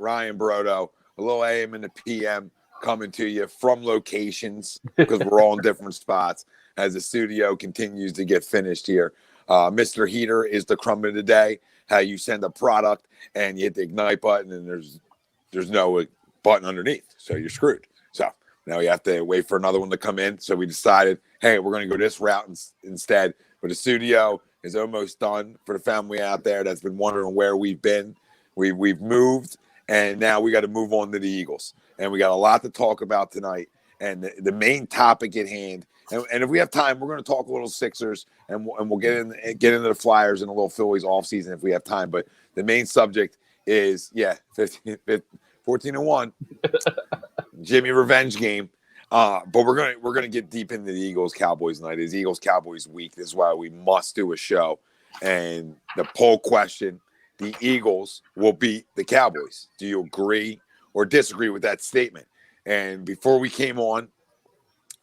Ryan Brodo, a little AM and the PM coming to you from locations because we're all in different spots as the studio continues to get finished here. Mr. Heater is the crumb of the day. How you send a product and you hit the ignite button and there's no button underneath, so you're screwed. So now you have to wait for another one to come in. So we decided, hey, we're going to go this route instead. But the studio is almost done. For the family out there that's been wondering where we've been, we've moved, and now we got to move on to the Eagles. And we got a lot to talk about tonight. And the main topic at hand, and if we have time, we're going to talk a little Sixers, and we'll get into the Flyers and a little Phillies offseason if we have time. But the main subject is, 14-1, Jimmy revenge game. But we're gonna get deep into the Eagles Cowboys night. It's Eagles Cowboys week. This is why we must do a show. And the poll question: the Eagles will beat the Cowboys. Do you agree or disagree with that statement? And before we came on,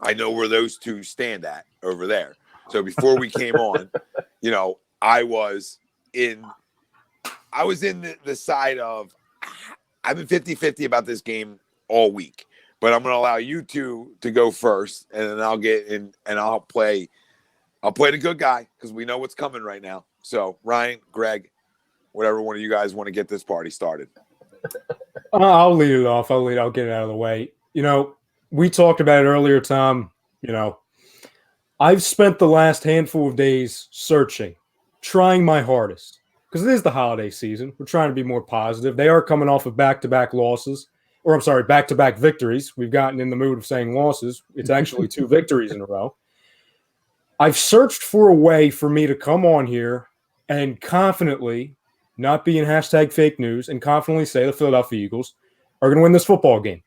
I know where those two stand at over there. So before we came on, I was in the side of I've been 50-50 about this game all week. But I'm going to allow you two to go first, and then I'll get in and I'll play the good guy because we know what's coming right now. So, Ryan, Greg, whatever one of you guys want to get this party started. I'll lead it off. I'll get it out of the way. We talked about it earlier, Tom. I've spent the last handful of days searching, trying my hardest because it is the holiday season. We're trying to be more positive. They are coming off of back-to-back losses. Or I'm sorry, back-to-back victories. We've gotten in the mood of saying losses. It's actually 2 victories in a row. I've searched for a way for me to come on here and confidently, not be in hashtag fake news, and confidently say the Philadelphia Eagles are going to win this football game.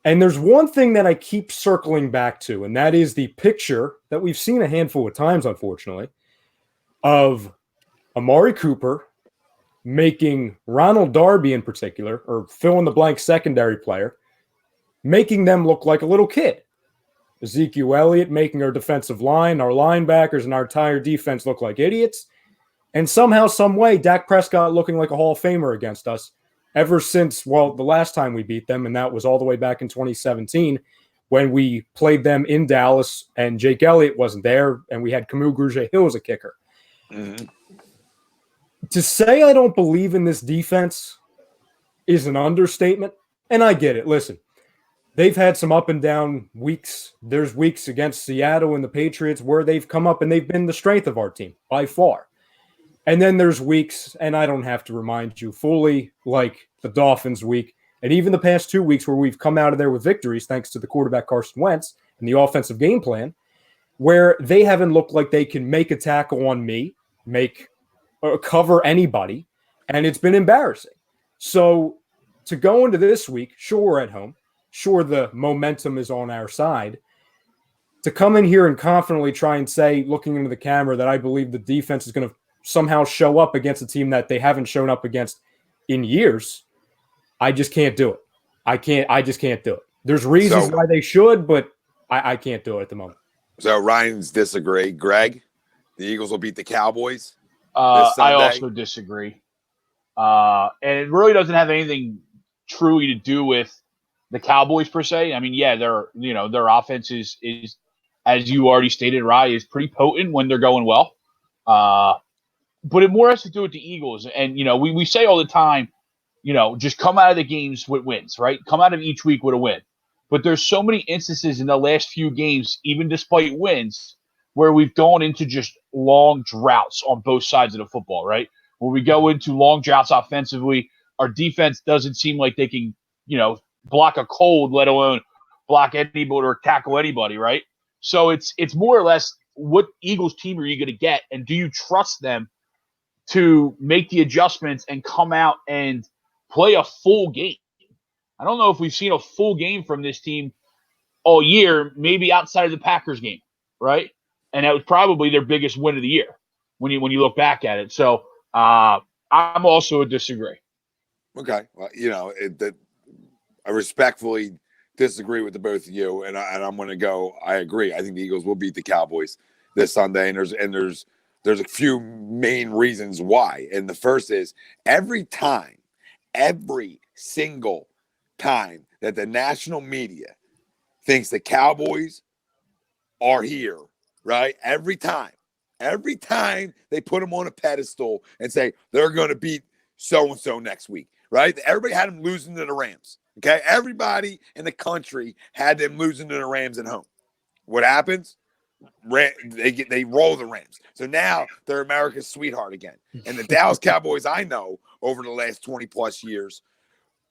And there's one thing that I keep circling back to, and that is the picture that we've seen a handful of times, unfortunately, of Amari Cooper making Ronald Darby in particular, or fill-in-the-blank secondary player, making them look like a little kid. Ezekiel Elliott making our defensive line, our linebackers, and our entire defense look like idiots. And somehow, some way, Dak Prescott looking like a Hall of Famer against us ever since, the last time we beat them, and that was all the way back in 2017 when we played them in Dallas and Jake Elliott wasn't there, and we had Camus Grugier-Hill as a kicker. Mm-hmm. To say I don't believe in this defense is an understatement, and I get it. Listen, they've had some up and down weeks. There's weeks against Seattle and the Patriots where they've come up and they've been the strength of our team by far. And then there's weeks, and I don't have to remind you fully, like the Dolphins week, and even the past 2 weeks where we've come out of there with victories thanks to the quarterback Carson Wentz and the offensive game plan, where they haven't looked like they can make a tackle on me, cover anybody, and it's been embarrassing. So to go into this week, sure, we're at home, sure, the momentum is on our side. To come in here and confidently try and say, looking into the camera, that I believe the defense is going to somehow show up against a team that they haven't shown up against in years, I just can't do it. I just can't do it. There's reasons why they should, but I can't do it at the moment. So Ryan's disagree. Greg, the Eagles will beat the Cowboys. I also disagree. And it really doesn't have anything truly to do with the Cowboys per se. I mean, yeah, their offense is as you already stated, Rye, is pretty potent when they're going well. But it more has to do with the Eagles. And, we say all the time, just come out of the games with wins, right? Come out of each week with a win. But there's so many instances in the last few games, even despite wins, where we've gone into just long droughts on both sides of the football, right? When we go into long droughts offensively, our defense doesn't seem like they can, block a cold, let alone block anybody or tackle anybody, right? So it's more or less, what Eagles team are you going to get, and do you trust them to make the adjustments and come out and play a full game? I don't know if we've seen a full game from this team all year, maybe outside of the Packers game, right? And that was probably their biggest win of the year when you look back at it. So I'm also a disagree. Okay. Well, I respectfully disagree with the both of you, and I'm going to go. I agree. I think the Eagles will beat the Cowboys this Sunday, and there's a few main reasons why. And the first is every time every single time that the national media thinks the Cowboys are here, right? Every time they put them on a pedestal and say they're going to beat so-and-so next week, right? Everybody had them losing to the Rams, okay? Everybody in the country had them losing to the Rams at home. What happens? They roll the Rams. So now they're America's sweetheart again. And the Dallas Cowboys, I know, over the last 20-plus years,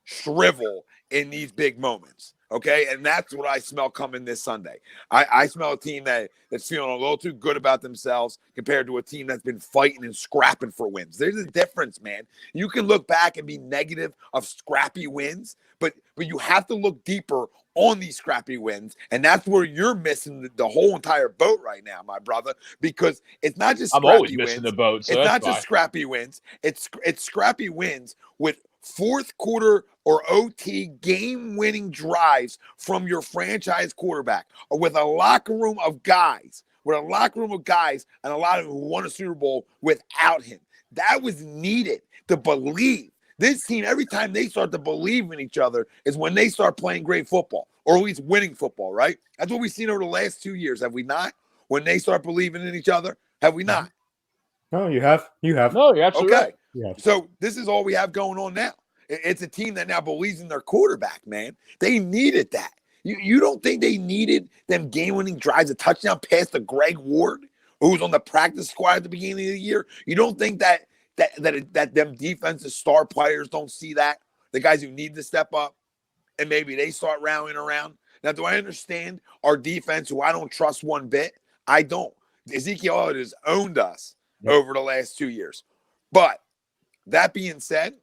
shrivel in these big moments. Okay, and that's what I smell coming this Sunday. I smell a team that's feeling a little too good about themselves compared to a team that's been fighting and scrapping for wins. There's a difference, man. You can look back and be negative of scrappy wins, but you have to look deeper on these scrappy wins, and that's where you're missing the whole entire boat right now, my brother, because it's not just scrappy I'm always wins. missing the boat. So it's not just scrappy wins. It's scrappy wins with fourth quarter or OT game-winning drives from your franchise quarterback, or with a locker room of guys, and a lot of them who won a Super Bowl without him. That was needed to believe. This team, every time they start to believe in each other is when they start playing great football, or at least winning football, right? That's what we've seen over the last 2 years, have we not? When they start believing in each other, have we not? No, you have. No, you're absolutely okay. right. Yeah. So this is all we have going on now. It's a team that now believes in their quarterback, man. They needed that. You don't think they needed them game-winning drives, a touchdown pass to Greg Ward, who was on the practice squad at the beginning of the year? You don't think that them defensive star players don't see that? The guys who need to step up, and maybe they start rallying around. Now, do I understand our defense, who I don't trust one bit? I don't. Ezekiel Elliott has owned us over the last 2 years. But that being said,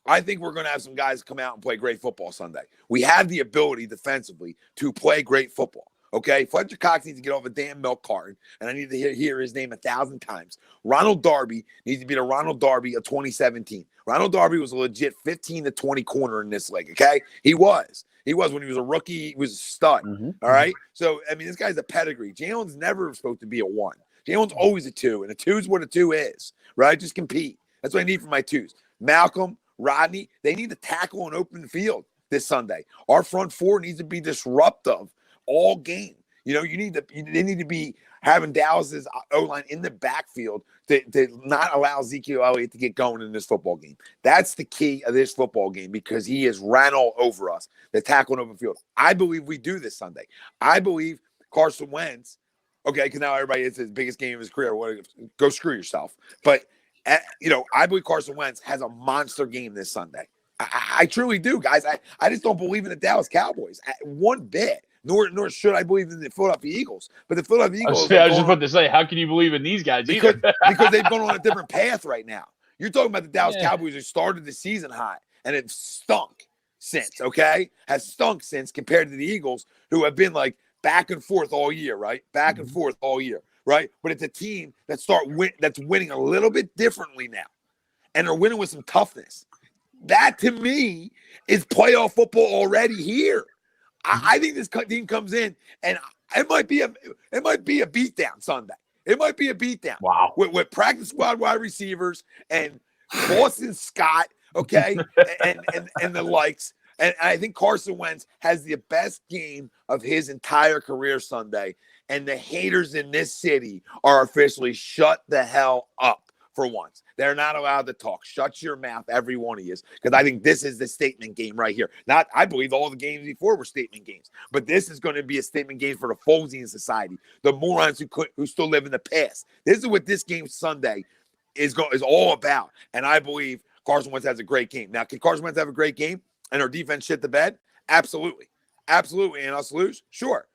I think we're going to have some guys come out and play great football Sunday. We have the ability defensively to play great football. Okay, Fletcher Cox needs to get off a damn milk carton, and I need to hear his name 1,000 times. Ronald Darby needs to be the Ronald Darby of 2017. Ronald Darby was a legit 15 to 20 corner in this league. Okay, he was when he was a rookie. He was a stud. Mm-hmm. All right, so I mean, this guy's a pedigree. Jalen's never supposed to be a 1. Jalen's always a 2, and a 2 is what a 2 is. Right, just compete. That's what I need for my 2s. Malcolm, Rodney, they need to tackle and open the field this Sunday. Our front 4 needs to be disruptive all game. You know, they need to be having Dallas's O-line in the backfield to not allow Ezekiel Elliott to get going in this football game. That's the key of this football game, because he has ran all over us, the tackle and open field. I believe we do this Sunday. I believe Carson Wentz, okay, because now everybody, it's his biggest game of his career. Go screw yourself. But I believe Carson Wentz has a monster game this Sunday. I truly do, guys. I just don't believe in the Dallas Cowboys one bit. Nor should I believe in the Philadelphia Eagles. But the Philadelphia Eagles, I was just about to say, how can you believe in these guys? Because they've gone on a different path right now. You're talking about the Dallas Cowboys who started the season hot, and it stunk since. Okay, has stunk since compared to the Eagles, who have been like back and forth all year, right? Back and forth all year. Right, but it's a team that's winning a little bit differently now, and they're winning with some toughness. That to me is playoff football already here. I think this team comes in, and it might be a beatdown Sunday. It might be a beatdown. Wow, with practice squad wide receivers and Boston Scott, okay, and the likes. And I think Carson Wentz has the best game of his entire career Sunday. And the haters in this city are officially shut the hell up for once. They're not allowed to talk. Shut your mouth, every one of you, because I think this is the statement game right here. I believe all the games before were statement games, but this is going to be a statement game for the Folesian society, the morons who still live in the past. This is what this game Sunday is all about, and I believe Carson Wentz has a great game. Now, can Carson Wentz have a great game and our defense shit the bed? Absolutely. And us lose? Sure.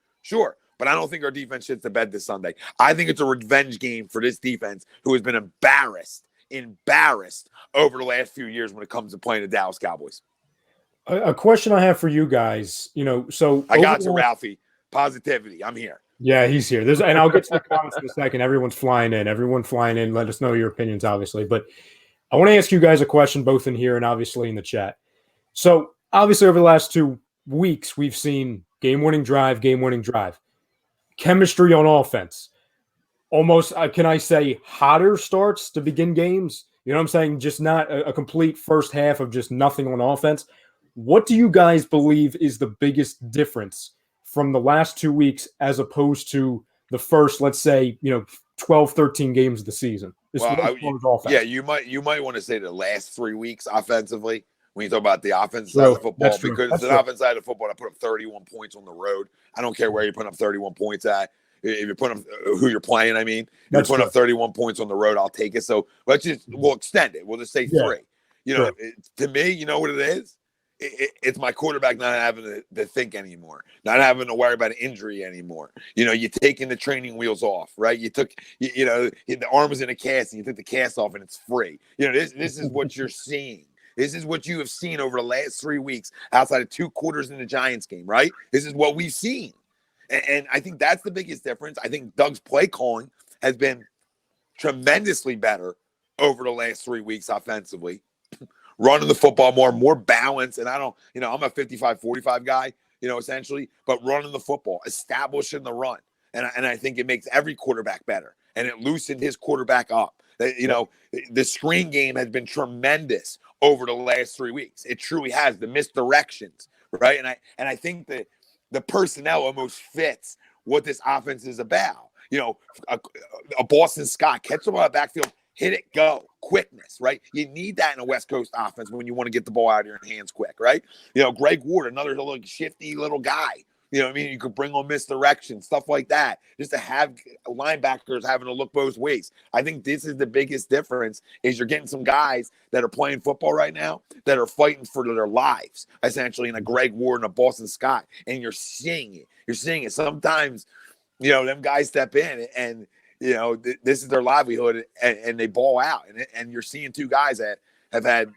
But I don't think our defense shits the bed this Sunday. I think it's a revenge game for this defense, who has been embarrassed over the last few years when it comes to playing the Dallas Cowboys. A question I have for you guys, so I got you, Ralphie. Positivity. I'm here. Yeah, he's here. And I'll get to the comments in a second. Everyone's flying in. Let us know your opinions, obviously. But I want to ask you guys a question, both in here and obviously in the chat. So obviously over the last 2 weeks, we've seen game-winning drive. Chemistry on offense. Almost, can I say, hotter starts to begin games You know what I'm saying? Just not a complete first half of just nothing on offense. What do you guys believe is the biggest difference from the last 2 weeks as opposed to the first, let's say, 12, 13 games of the season? Yeah, you might want to say the last 3 weeks offensively when you talk about the offensive side of football, because it's an offensive side of football. I put up 31 points on the road. I don't care where you put up 31 points at. If you're putting up who you're playing, I mean, if you're putting up 31 points on the road, I'll take it. So we'll extend it. We'll just say 3. To me, you know what it is? It's my quarterback not having to think anymore, not having to worry about an injury anymore. You're taking the training wheels off, right? You took, the arm was in a cast and you took the cast off and it's free. This is what you're seeing. This is what you have seen over the last 3 weeks outside of 2 quarters in the Giants game, right? This is what we've seen. And I think that's the biggest difference. I think Doug's play calling has been tremendously better over the last 3 weeks offensively. Running the football more balanced. And I'm a 55-45 guy, essentially, but running the football, establishing the run. And I think it makes every quarterback better. And it loosened his quarterback up. The screen game has been tremendous over the last 3 weeks. It truly has. The misdirections, right? And I think that the personnel almost fits what this offense is about. A Boston Scott, catch the ball out backfield, hit it, go. Quickness, right? You need that in a West Coast offense when you want to get the ball out of your hands quick, right? Greg Ward, another little shifty little guy. You could bring on misdirection, stuff like that, just to have linebackers having to look both ways. I think this is the biggest difference is you're getting some guys that are playing football right now that are fighting for their lives, essentially, in a Greg Ward and a Boston Scott, and you're seeing it. You're seeing it. Sometimes, them guys step in and this is their livelihood and they ball out. And you're seeing 2 guys that have had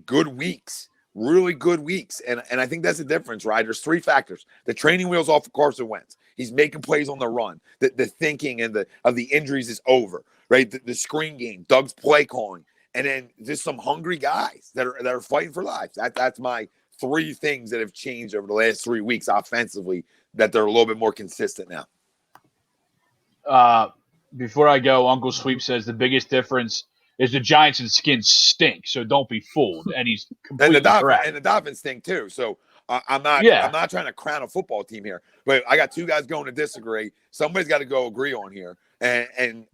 good weeks, really good weeks. And I think that's the difference, right? There's 3 factors. The training wheels off of Carson Wentz. He's making plays on the run. The thinking and of the injuries is over, right? The screen game, Doug's play calling. And then just some hungry guys that are fighting for lives. That's my 3 things that have changed over the last 3 weeks offensively, that they're a little bit more consistent now. Before I go, Uncle Sweep says the biggest difference is the Giants and Skins stink, so don't be fooled. And he's completely correct. And the Dolphins stink too. So I'm not trying to crown a football team here, but I got 2 guys going to disagree. Somebody's got to go agree on here and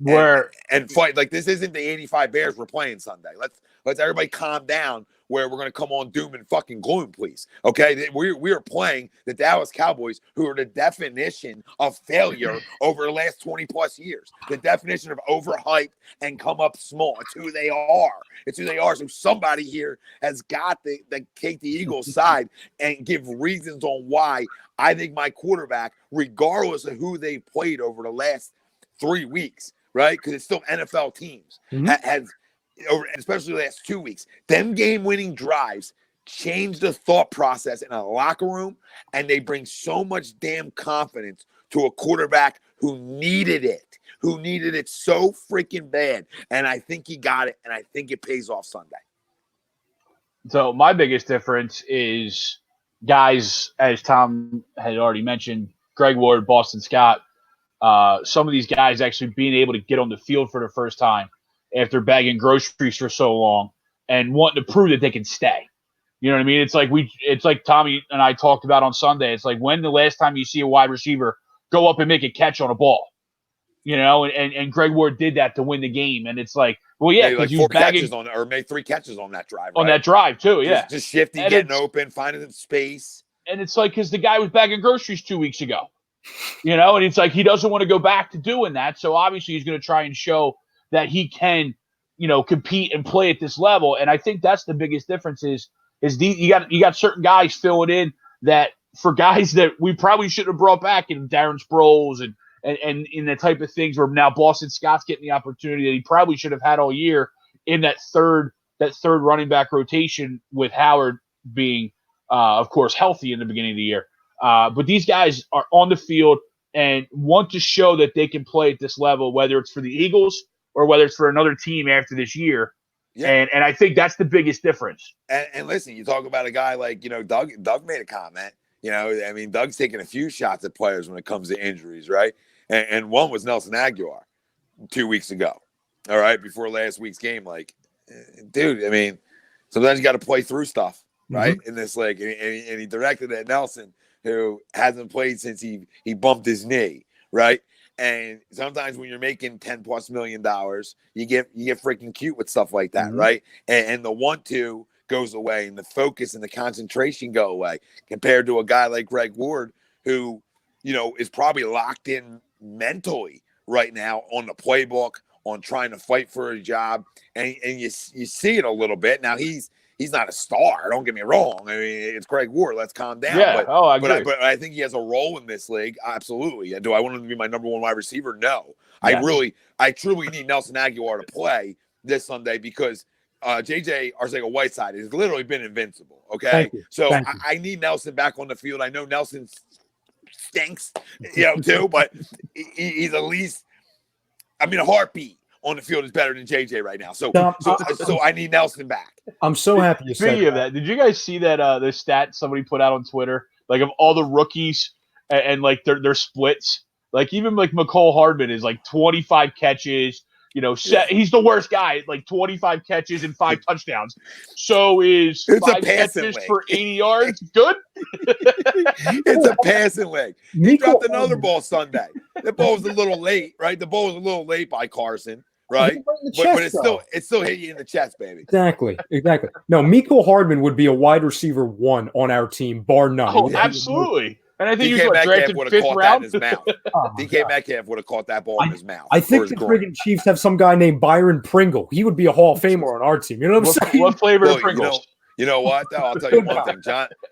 fight. Like, this isn't the 85 Bears we're playing Sunday. Let's everybody calm down. Where we're going to come on doom and fucking gloom, please. Okay, we are playing the Dallas Cowboys, who are the definition of failure over the last 20+ years. The definition of overhyped and come up small. It's who they are. It's who they are. So somebody here has got to take the Eagles' side and give reasons on why I think my quarterback, regardless of who they played over the last 3 weeks, right? Because it's still NFL teams, has. Especially the last 2 weeks, them game-winning drives change the thought process in a locker room, and they bring so much damn confidence to a quarterback who needed it so freaking bad. And I think he got it, and I think it pays off Sunday. So my biggest difference is guys, as Tom had already mentioned, Greg Ward, Boston Scott, some of these guys actually being able to get on the field for the first time after bagging groceries for so long and wanting to prove that they can stay. You know what I mean? It's like Tommy and I talked about on Sunday. It's like, when the last time you see a wide receiver go up and make a catch on a ball? And Greg Ward did that to win the game. And it's like, well, yeah, because like 4 catches on, or made 3 catches on that drive. On that drive too, yeah. Just shifty, and getting open, finding space. And it's like, because the guy was bagging groceries 2 weeks ago. And it's like, he doesn't want to go back to doing that. So obviously he's going to try and show that he can, compete and play at this level. And I think that's the biggest difference is you got certain guys filling in that, for guys that we probably shouldn't have brought back, in Darren Sproles and in the type of things where now Boston Scott's getting the opportunity that he probably should have had all year in that third running back rotation, with Howard being, of course, healthy in the beginning of the year. But these guys are on the field and want to show that they can play at this level, whether it's for the Eagles or whether it's for another team after this year. Yeah. And I think that's the biggest difference. And listen, you talk about a guy like, Doug made a comment. Doug's taking a few shots at players when it comes to injuries, right? And one was Nelson Aguilar 2 weeks ago. All right, before last week's game. Like, dude, I mean, sometimes you got to play through stuff, right? Mm-hmm. In this league, and he directed at Nelson, who hasn't played since he bumped his knee, right? And sometimes when you're making $10+ million, you get freaking cute with stuff like that, right? And the 1-2 goes away, and the focus and the concentration go away compared to a guy like Greg Ward, who, you know, is probably locked in mentally right now on the playbook, on trying to fight for a job, and you see it a little bit. Now he's not a star, don't get me wrong. I mean, it's Greg Ward. Let's calm down. Yeah. I agree. But I think he has a role in this league. Absolutely. Do I want him to be my number one wide receiver? No. Yes. I truly need Nelson Aguilar to play this Sunday because JJ Arcega-Whiteside has literally been invincible. Okay. So I need Nelson back on the field. I know Nelson stinks, you know, too, but he's at least, I mean, a heartbeat on the field is better than JJ right now. So I need Nelson back. I'm so happy you said Speaking of that, did you guys see that the stat somebody put out on Twitter, like of all the rookies and like their splits? Like even like McCole Hardman is like 25 catches. You know, he's the worst guy. Like 25 catches and 5 touchdowns. So is 5 catches for 80 yards good? It's a passing leg. He dropped another ball Sunday. The ball was a little late, right? The ball was a little late by Carson, right? But it still hit you in the chest, baby. Exactly. No, Mecole Hardman would be a wide receiver 1 on our team, bar none. Oh, absolutely. And I think DK Metcalf would have caught round? that in his mouth. DK Metcalf would have caught that ball in his mouth. I think the friggin' Chiefs have some guy named Byron Pringle. He would be a Hall of Famer on our team. You know what I'm saying? What flavor of Pringles? You know what? I'll tell you one thing.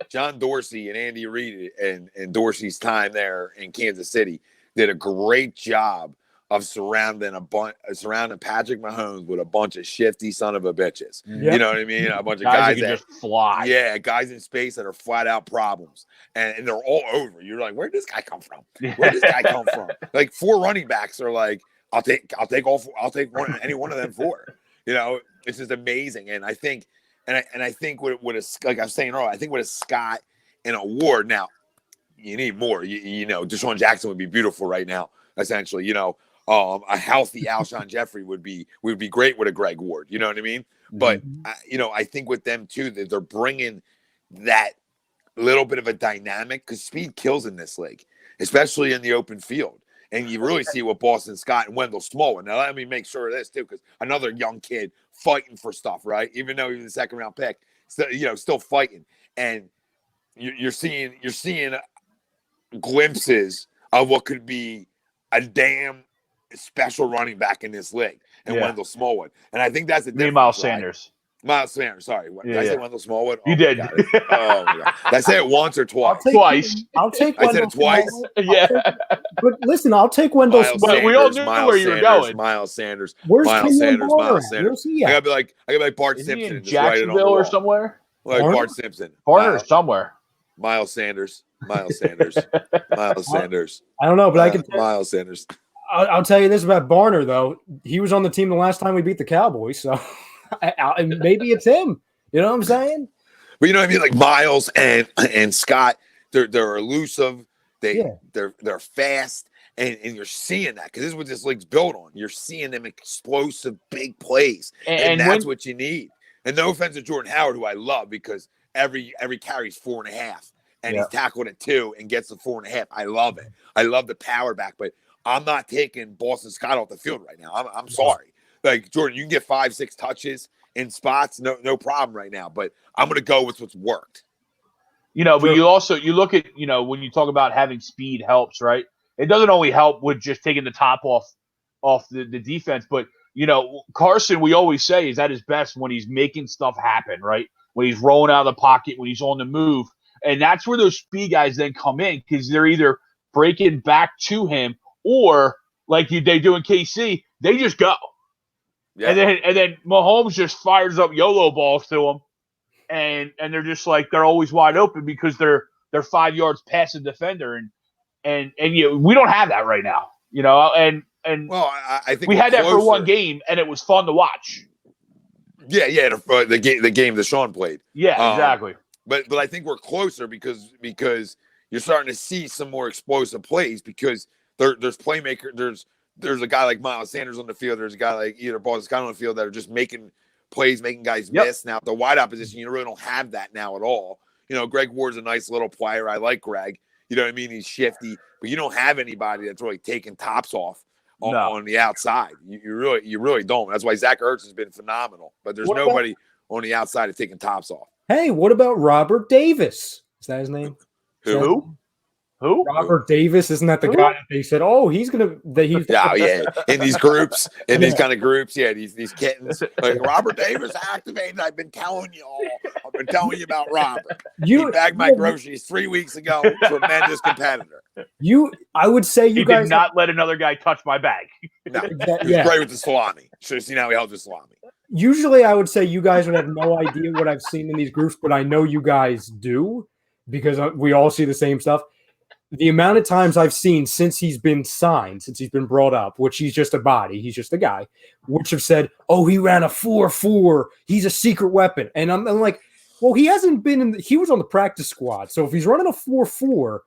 John Dorsey and Andy Reid and Dorsey's time there in Kansas City did a great job of surrounding Patrick Mahomes with a bunch of shifty son of a bitches. Yep. You know what I mean? A bunch of guys that just fly. Yeah, guys in space that are flat out problems. And they're all over. You're like, where did this guy come from? Where did this guy come from? Like 4 running backs are like, I'll take any one of them 4. You know, it's just amazing. And I think with like I was saying earlier, I think with a Scott and a Ward, now you need more. You know, Deshaun Jackson would be beautiful right now, essentially. You know, a healthy Alshon Jeffrey would be great with a Greg Ward. You know what I mean? But you know, I think with them too, that they're bringing that little bit of a dynamic because speed kills in this league, especially in the open field. And you really see what Boston Scott and Wendell Smallwood. Now, let me make sure of this too, because another young kid fighting for stuff, right? Even though he was a second-round pick, still fighting. And you're seeing glimpses of what could be a damn special running back in this league, and Wendell Smallwood. And I think that's the difference. Miles Sanders. Miles Sanders, sorry. Did I say Wendell Smallwood? You did. Oh, my God. Did I say it once or twice? I'll take I said it twice? Yeah. But listen, I'll take Wendell Smallwood. We all knew where you were going. Miles Sanders. Where's Miles Sanders? I gotta be like Bart Isn't Simpson. He in just write it on the Jacksonville or wall. somewhere? Like Bart Simpson. Barner somewhere. Miles Sanders. Miles Sanders. Miles Sanders. I don't know, but I can Miles Sanders. I'll tell you this about Barner, though. He was on the team the last time we beat the Cowboys, so maybe it's him. You know what I'm saying? But you know what I mean? Like Miles and Scott, they're elusive. They're fast, and you're seeing that because this is what this league's built on. You're seeing them explosive big plays, and that's what you need. And no offense to Jordan Howard, who I love because every carry's 4.5, and he's tackled at 2 and gets the 4.5. I love it. I love the power back, but I'm not taking Boston Scott off the field right now. I'm sorry. Like Jordan, you can get 5-6 touches in spots, no problem right now. But I'm going to go with what's worked. You know, but you look at, you know, when you talk about having speed helps, right? It doesn't only help with just taking the top off the defense, but you know, Carson, we always say, is at his best when he's making stuff happen, right? When he's rolling out of the pocket, when he's on the move, and that's where those speed guys then come in because they're either breaking back to him or like they do in KC, they just go. Yeah. And then Mahomes just fires up YOLO balls to them, and they're just like they're always wide open because they're 5 yards past the defender, and you know, we don't have that right now, you know, and well, I think we had that for one game, and it was fun to watch. Yeah, the game that Sean played. Yeah, exactly. But I think we're closer because you're starting to see some more explosive plays because there's playmaker. There's a guy like Miles Sanders on the field. There's a guy like either Boston Scott on the field that are just making plays, making guys miss. Now, at the wideout position, you really don't have that now at all. You know, Greg Ward's a nice little player. I like Greg. You know what I mean? He's shifty, but you don't have anybody that's really taking tops off on the outside. You really don't. That's why Zach Ertz has been phenomenal, but there's nobody on the outside that's taking tops off. Hey, what about Robert Davis? Is that his name? Who? Robert Davis, isn't that the guy that they said, oh, he's gonna in these groups, these kind of groups, these kittens. Like Robert Davis activated. I've been telling you all. I've been telling you about Robert. He bagged my groceries 3 weeks ago. Tremendous competitor. I would say you guys did not let another guy touch my bag. No, he was great with the salami. Should have seen how he held the salami. Usually, I would say you guys would have no idea what I've seen in these groups, but I know you guys do because we all see the same stuff. The amount of times I've seen since he's been signed, since he's been brought up, which he's just a body, he's just a guy, which have said, oh, he ran a 4.4, he's a secret weapon. And I'm like, well, he hasn't been he was on the practice squad. So if he's running a 4.4,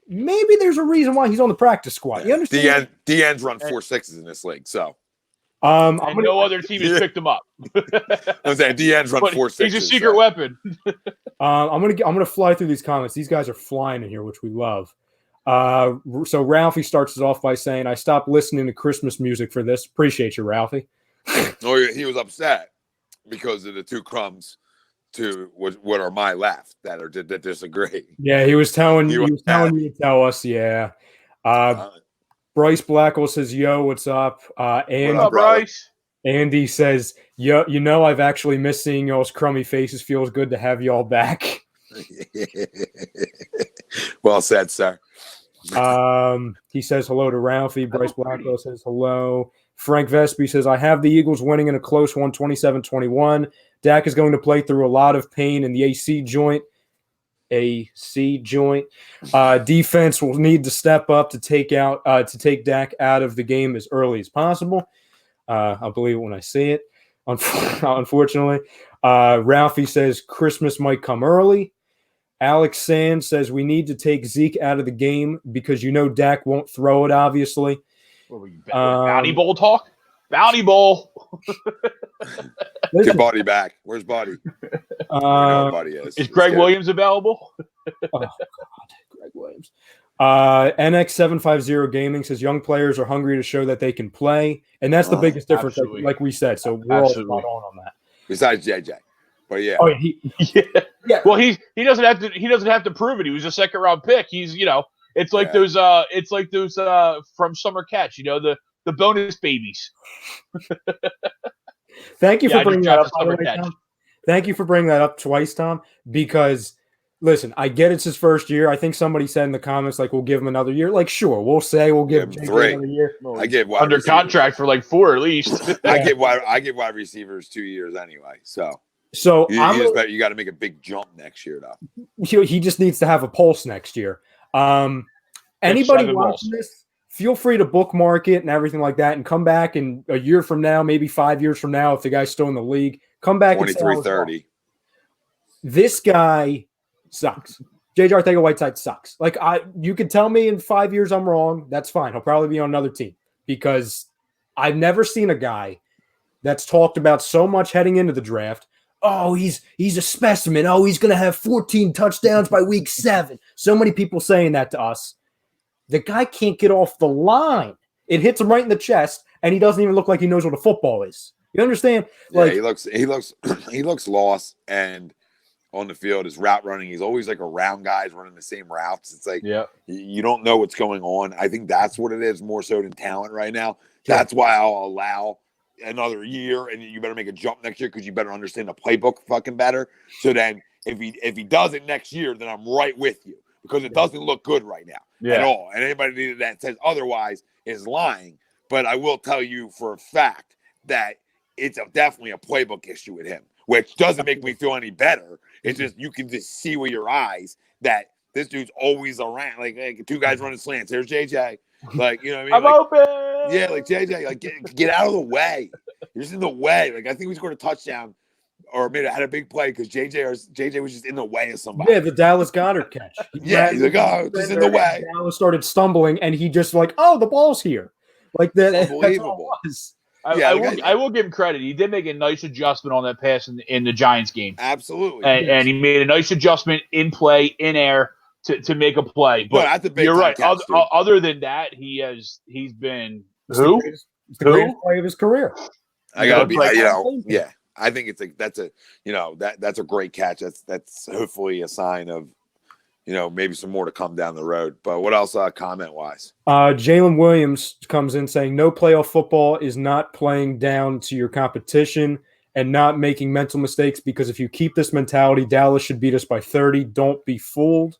maybe there's a reason why he's on the practice squad. You understand? DN's run 4.6s in this league, so. No other team has picked him up. I'm saying DN's run 4.6s. He's a secret weapon. I'm gonna fly through these comments. These guys are flying in here, which we love. So Ralphie starts us off by saying, I stopped listening to Christmas music for this. Appreciate you, Ralphie. Oh, he was upset because of the two crumbs to what are my left that disagree. Yeah, he was telling you to tell us. Yeah. Bryce Blackwell says, yo, what's up? And what up, Bryce? Andy says, yo, I've actually missed seeing y'all's crummy faces. Feels good to have y'all back. Well said, sir. He says hello to Ralphie. Bryce Blackwell says hello. Frank Vespi says, I have the Eagles winning in a close one, 27-21. Dak is going to play through a lot of pain in the AC joint. Defense will need to step up to take Dak out of the game as early as possible. I'll believe it when I see it. Unfortunately, Ralphie says Christmas might come early. Alex Sands says we need to take Zeke out of the game because Dak won't throw it, obviously. Bounty Bowl talk? Bounty Bowl. Get Buddy back. Where's Buddy? Buddy is. Is Greg Williams available? Oh, God. Greg Williams. NX750 Gaming says young players are hungry to show that they can play. And that's the biggest difference, like we said. So we're all spot on that. Besides JJ. But yeah. Oh, yeah. Well, he doesn't have to prove it. He was a second round pick. He's it's like those from Summer Catch, the bonus babies. Thank you for bringing that up. Tom. Thank you for bringing that up twice, Tom, because listen, I get it's his first year. I think somebody said in the comments, like, we'll give him another year. Like, sure, we'll give him 3 another year. I give under contract for like 4 at least. I give wide receivers 2 years anyway. So you got to make a big jump next year, though. He just needs to have a pulse next year. Anybody watching this, feel free to bookmark it and everything like that, and come back in a year from now, maybe 5 years from now, if the guy's still in the league. Come back 23-30. This guy sucks. J.J. Arcega-Whiteside sucks. Like, you could tell me in 5 years I'm wrong. That's fine. He'll probably be on another team because I've never seen a guy that's talked about so much heading into the draft. Oh, he's a specimen. Oh, he's going to have 14 touchdowns by week 7. So many people saying that to us. The guy can't get off the line. It hits him right in the chest, and he doesn't even look like he knows what a football is. You understand? Like, he looks lost, and on the field, his route running, he's always like around guys running the same routes. It's like you don't know what's going on. I think that's what it is more so than talent right now. Sure. That's why I'll allow another year, and you better make a jump next year because you better understand the playbook fucking better. So then if he does it next year, then I'm right with you because it doesn't look good right now at all. And anybody that says otherwise is lying. But I will tell you for a fact that it's definitely a playbook issue with him, which doesn't make me feel any better. It's just you can just see with your eyes that this dude's always around. Like two guys running slants. There's JJ. Like, you know what I mean? I'm open. Yeah, like JJ, like get out of the way. You're just in the way. Like I think we scored a touchdown or maybe had a big play because JJ was just in the way of somebody. Yeah, the Dallas Goedert catch. He's like, oh, just in the way. Dallas started stumbling, and he just like, oh, the ball's here. Like that. Unbelievable. I will give him credit. He did make a nice adjustment on that pass in the Giants game. Absolutely. And he made a nice adjustment in play, in air to make a play. But that's a big you're right. catch, other than that, he's been It's the greatest play of his career. I gotta be, yeah. I think that's a great catch. That's hopefully a sign of, maybe some more to come down the road. But what else comment wise? Jalen Williams comes in saying no playoff football is not playing down to your competition and not making mental mistakes, because if you keep this mentality, Dallas should beat us by 30. Don't be fooled.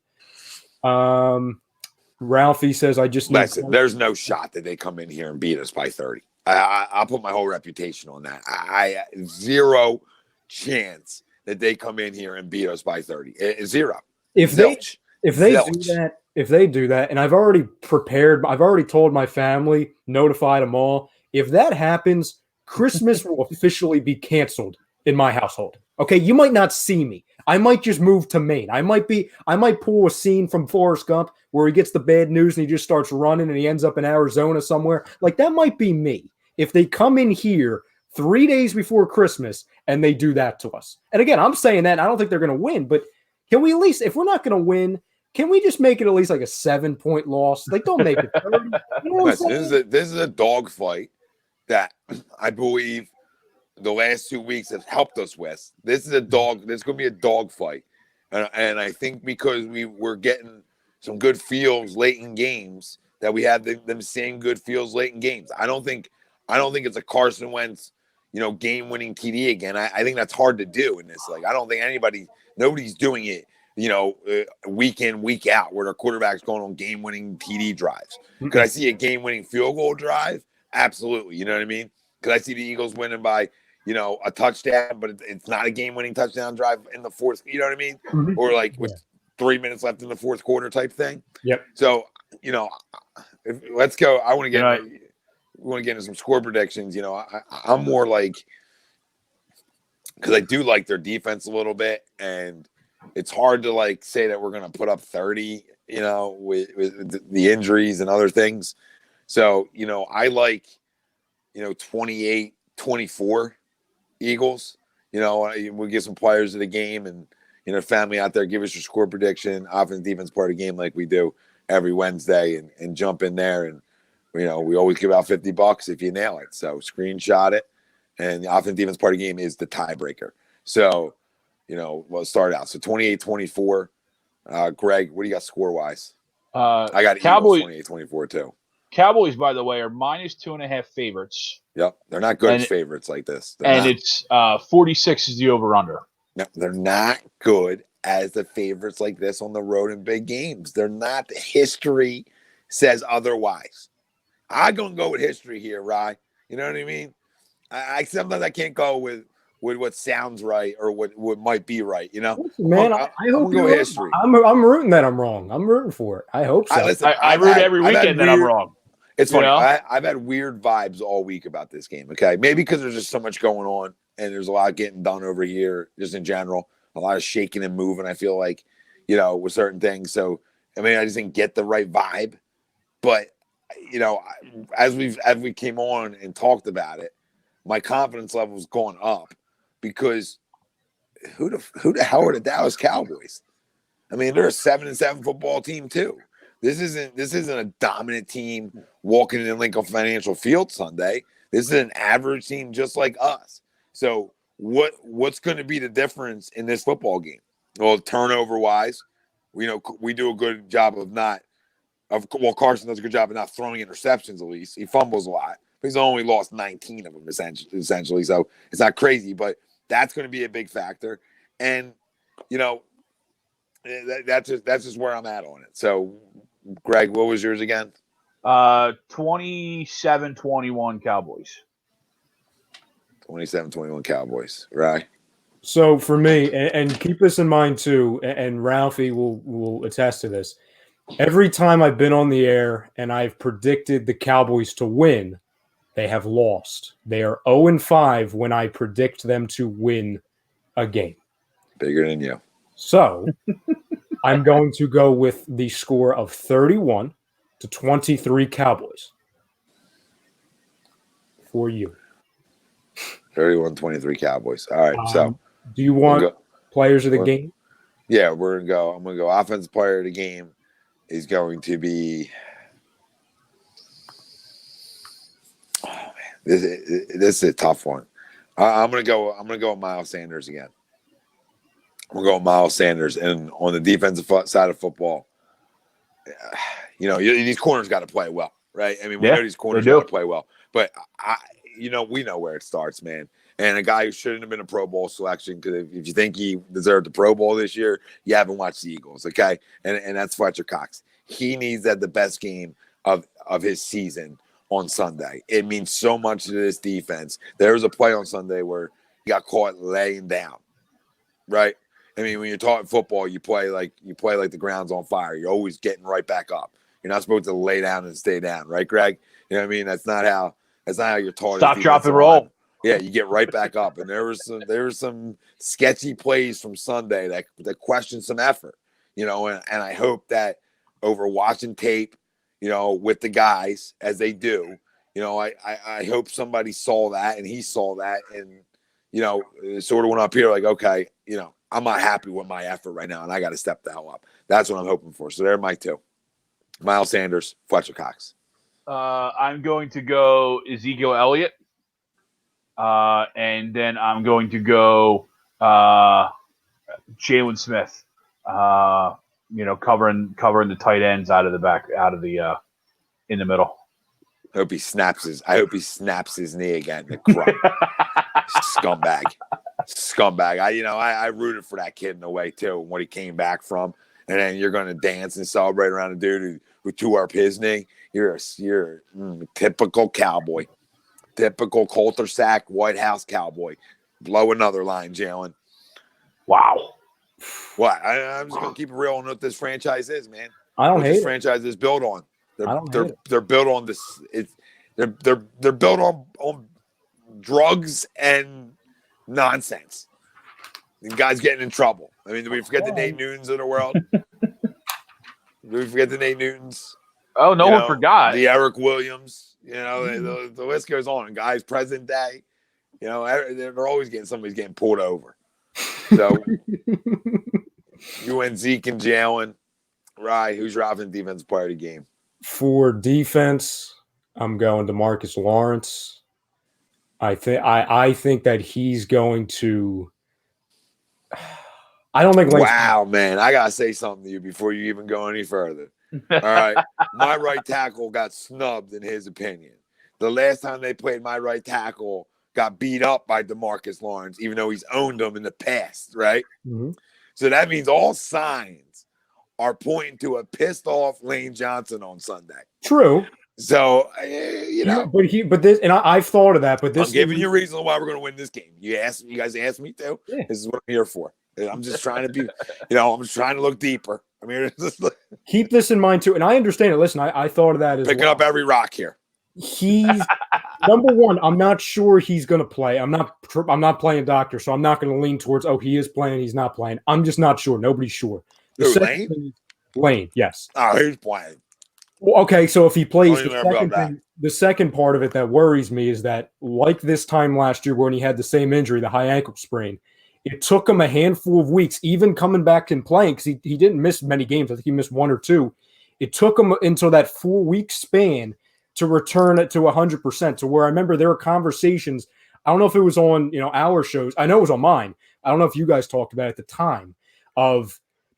Ralphie says, there's no shot that they come in here and beat us by 30. I'll put my whole reputation on that. I zero chance that they come in here and beat us by 30. Zero. If they do that, and I've already told my family, notified them all. If that happens, Christmas will officially be canceled in my household. Okay, you might not see me. I might just move to Maine. I might pull a scene from Forrest Gump where he gets the bad news and he just starts running and he ends up in Arizona somewhere. Like, that might be me if they come in here 3 days before Christmas and they do that to us. And again, I'm saying that, and I don't think they're going to win, but can we at least, if we're not going to win, can we just make it at least like a 7-point loss? Like, don't make it 30. You know this is a dogfight that I believe the last 2 weeks have helped us with. This is going to be a dogfight. And I think because we're getting some good feels late in games, that we have them same good feels late in games. I don't think it's a Carson Wentz, game-winning TD again. I think that's hard to do in this. Like, I don't think nobody's doing it, week in, week out, where their quarterback's going on game-winning TD drives. Could I see a game-winning field goal drive? Absolutely. You know what I mean? Could I see the Eagles winning by, a touchdown, but it's not a game-winning touchdown drive in the fourth? You know what I mean? Mm-hmm. Or like with 3 minutes left in the fourth quarter type thing. Yep. So, let's go. I want to get. We want to get into some score predictions. I'm more like, because I do like their defense a little bit, and it's hard to like say that we're going to put up 30, with the injuries and other things. So, I like, 28-24 Eagles. We'll get some players of the game and, family out there, give us your score prediction, offense, defense part of the game like we do every Wednesday, and jump in there. And, we always give out $50 if you nail it. So screenshot it. And the offense, defense part of the game is the tiebreaker. So, we'll start out. So 28-24. Greg, what do you got score-wise? I got Cowboys 28-24 too. Cowboys, by the way, are -2.5 favorites. Yep, they're not good as favorites like this. It's 46 is the over/under. No, they're not good as the favorites like this on the road in big games. They're not. The history says otherwise. I'm gonna go with history here, Rye. You know what I mean? I sometimes I can't go with what sounds right or what might be right. Man, I hope go history. I'm rooting that I'm wrong. I'm rooting for it. I hope so. I root every weekend that I'm wrong. It's funny. I've had weird vibes all week about this game. Okay, maybe because there's just so much going on and there's a lot getting done over here, just in general, a lot of shaking and moving. I feel like, with certain things. So I just didn't get the right vibe. But as we came on and talked about it, my confidence level was going up because who the hell are the Dallas Cowboys? They're a 7-7 football team too. This isn't a dominant team walking in Lincoln Financial Field Sunday. This is an average team just like us. So what's going to be the difference in this football game? Well, turnover wise, we do a good job Carson does a good job of not throwing interceptions. At least he fumbles a lot. He's only lost 19 of them essentially. So it's not crazy, but that's going to be a big factor. And that's just where I'm at on it. So, Greg, what was yours again? 27-21 Cowboys. 27-21 Cowboys, right? So for me, and keep this in mind too, and Ralphie will attest to this. Every time I've been on the air and I've predicted the Cowboys to win, they have lost. They are 0-5 when I predict them to win a game. Bigger than you. So I'm going to go with the score of 31-23 Cowboys for you. 31-23 Cowboys. All right. So do you want players of the game? Yeah, we're going to go. I'm going to go offensive player of the game is going to be – oh, man. This is a tough one. I'm going to go with Miles Sanders again. I'm going to go with Miles Sanders. And on the defensive side of football, these corners got to play well, right? I mean, we know these corners got to play well. But, we know where it starts, man. And a guy who shouldn't have been a Pro Bowl selection, because if you think he deserved the Pro Bowl this year, you haven't watched the Eagles, okay? And that's Fletcher Cox. He needs the best game of his season on Sunday. It means so much to this defense. There was a play on Sunday where he got caught laying down, right? I mean, when you're talking football, you play like the ground's on fire. You're always getting right back up. You're not supposed to lay down and stay down, right, Greg? You know what I mean? That's not how you're taught. Stop, drop, and roll. Yeah, you get right back up. And there were some sketchy plays from Sunday that questioned some effort, and I hope that over watching tape, with the guys as they do, I hope somebody saw that and he saw that and, sort of went up here like, okay, I'm not happy with my effort right now and I got to step the hell up. That's what I'm hoping for. So there are my two. Miles Sanders, Fletcher Cox. I'm going to go Ezekiel Elliott. And then I'm going to go Jalen Smith, covering the tight ends in the middle. I hope he snaps his knee again. The scumbag. I rooted for that kid in a way too. When he came back from, and then you're going to dance and celebrate around a dude who tore up his knee. You're a typical cowboy. Typical Coulter sack, White House Cowboy. Blow another line, Jalen. Wow. What? I'm just gonna keep it real on what this franchise is, man. I don't hate this it. franchise is built on. They're built on this. They're built on drugs and nonsense. The guy's getting in trouble. I mean, do we forget the Nate Newtons of the world? Do we forget the Nate Newtons? Oh, no one forgot. The Eric Williams. The list goes on. Guys, present day, they're always somebody's getting pulled over. So you and Zeke and Jalen, right? Who's your offensive defensive player of the game? For defense, I'm going to Marcus Lawrence. I think that he's going to. I don't think. Wow, man! I gotta say something to you before you even go any further. All right, my right tackle got snubbed in his opinion. The last time they played, my right tackle got beat up by DeMarcus Lawrence, even though he's owned him in the past, right? Mm-hmm. So that means all signs are pointing to a pissed off Lane Johnson on Sunday. True. So I've thought of that, but this I'm giving you a reason why we're going to win this game. You guys asked me to. Yeah. This is what I'm here for. I'm just trying to be, I'm just trying to look deeper. I mean, keep this in mind too, and I understand it. Listen, I thought of that as picking up every rock here. He's number one. I'm not sure he's going to play. I'm not playing doctor, so I'm not going to lean towards he is playing, he's not playing. I'm just not sure. Nobody's sure. Lane, yes. Oh, he's playing. Well, okay, so if he plays, the second part of it that worries me is that, like this time last year when he had the same injury, the high ankle sprain, it took him a handful of weeks, even coming back and playing, because he didn't miss many games. I think he missed one or two. It took him until that 4-week span to return it to 100%. To where I remember there were conversations. I don't know if it was on our shows. I know it was on mine. I don't know if you guys talked about it at the time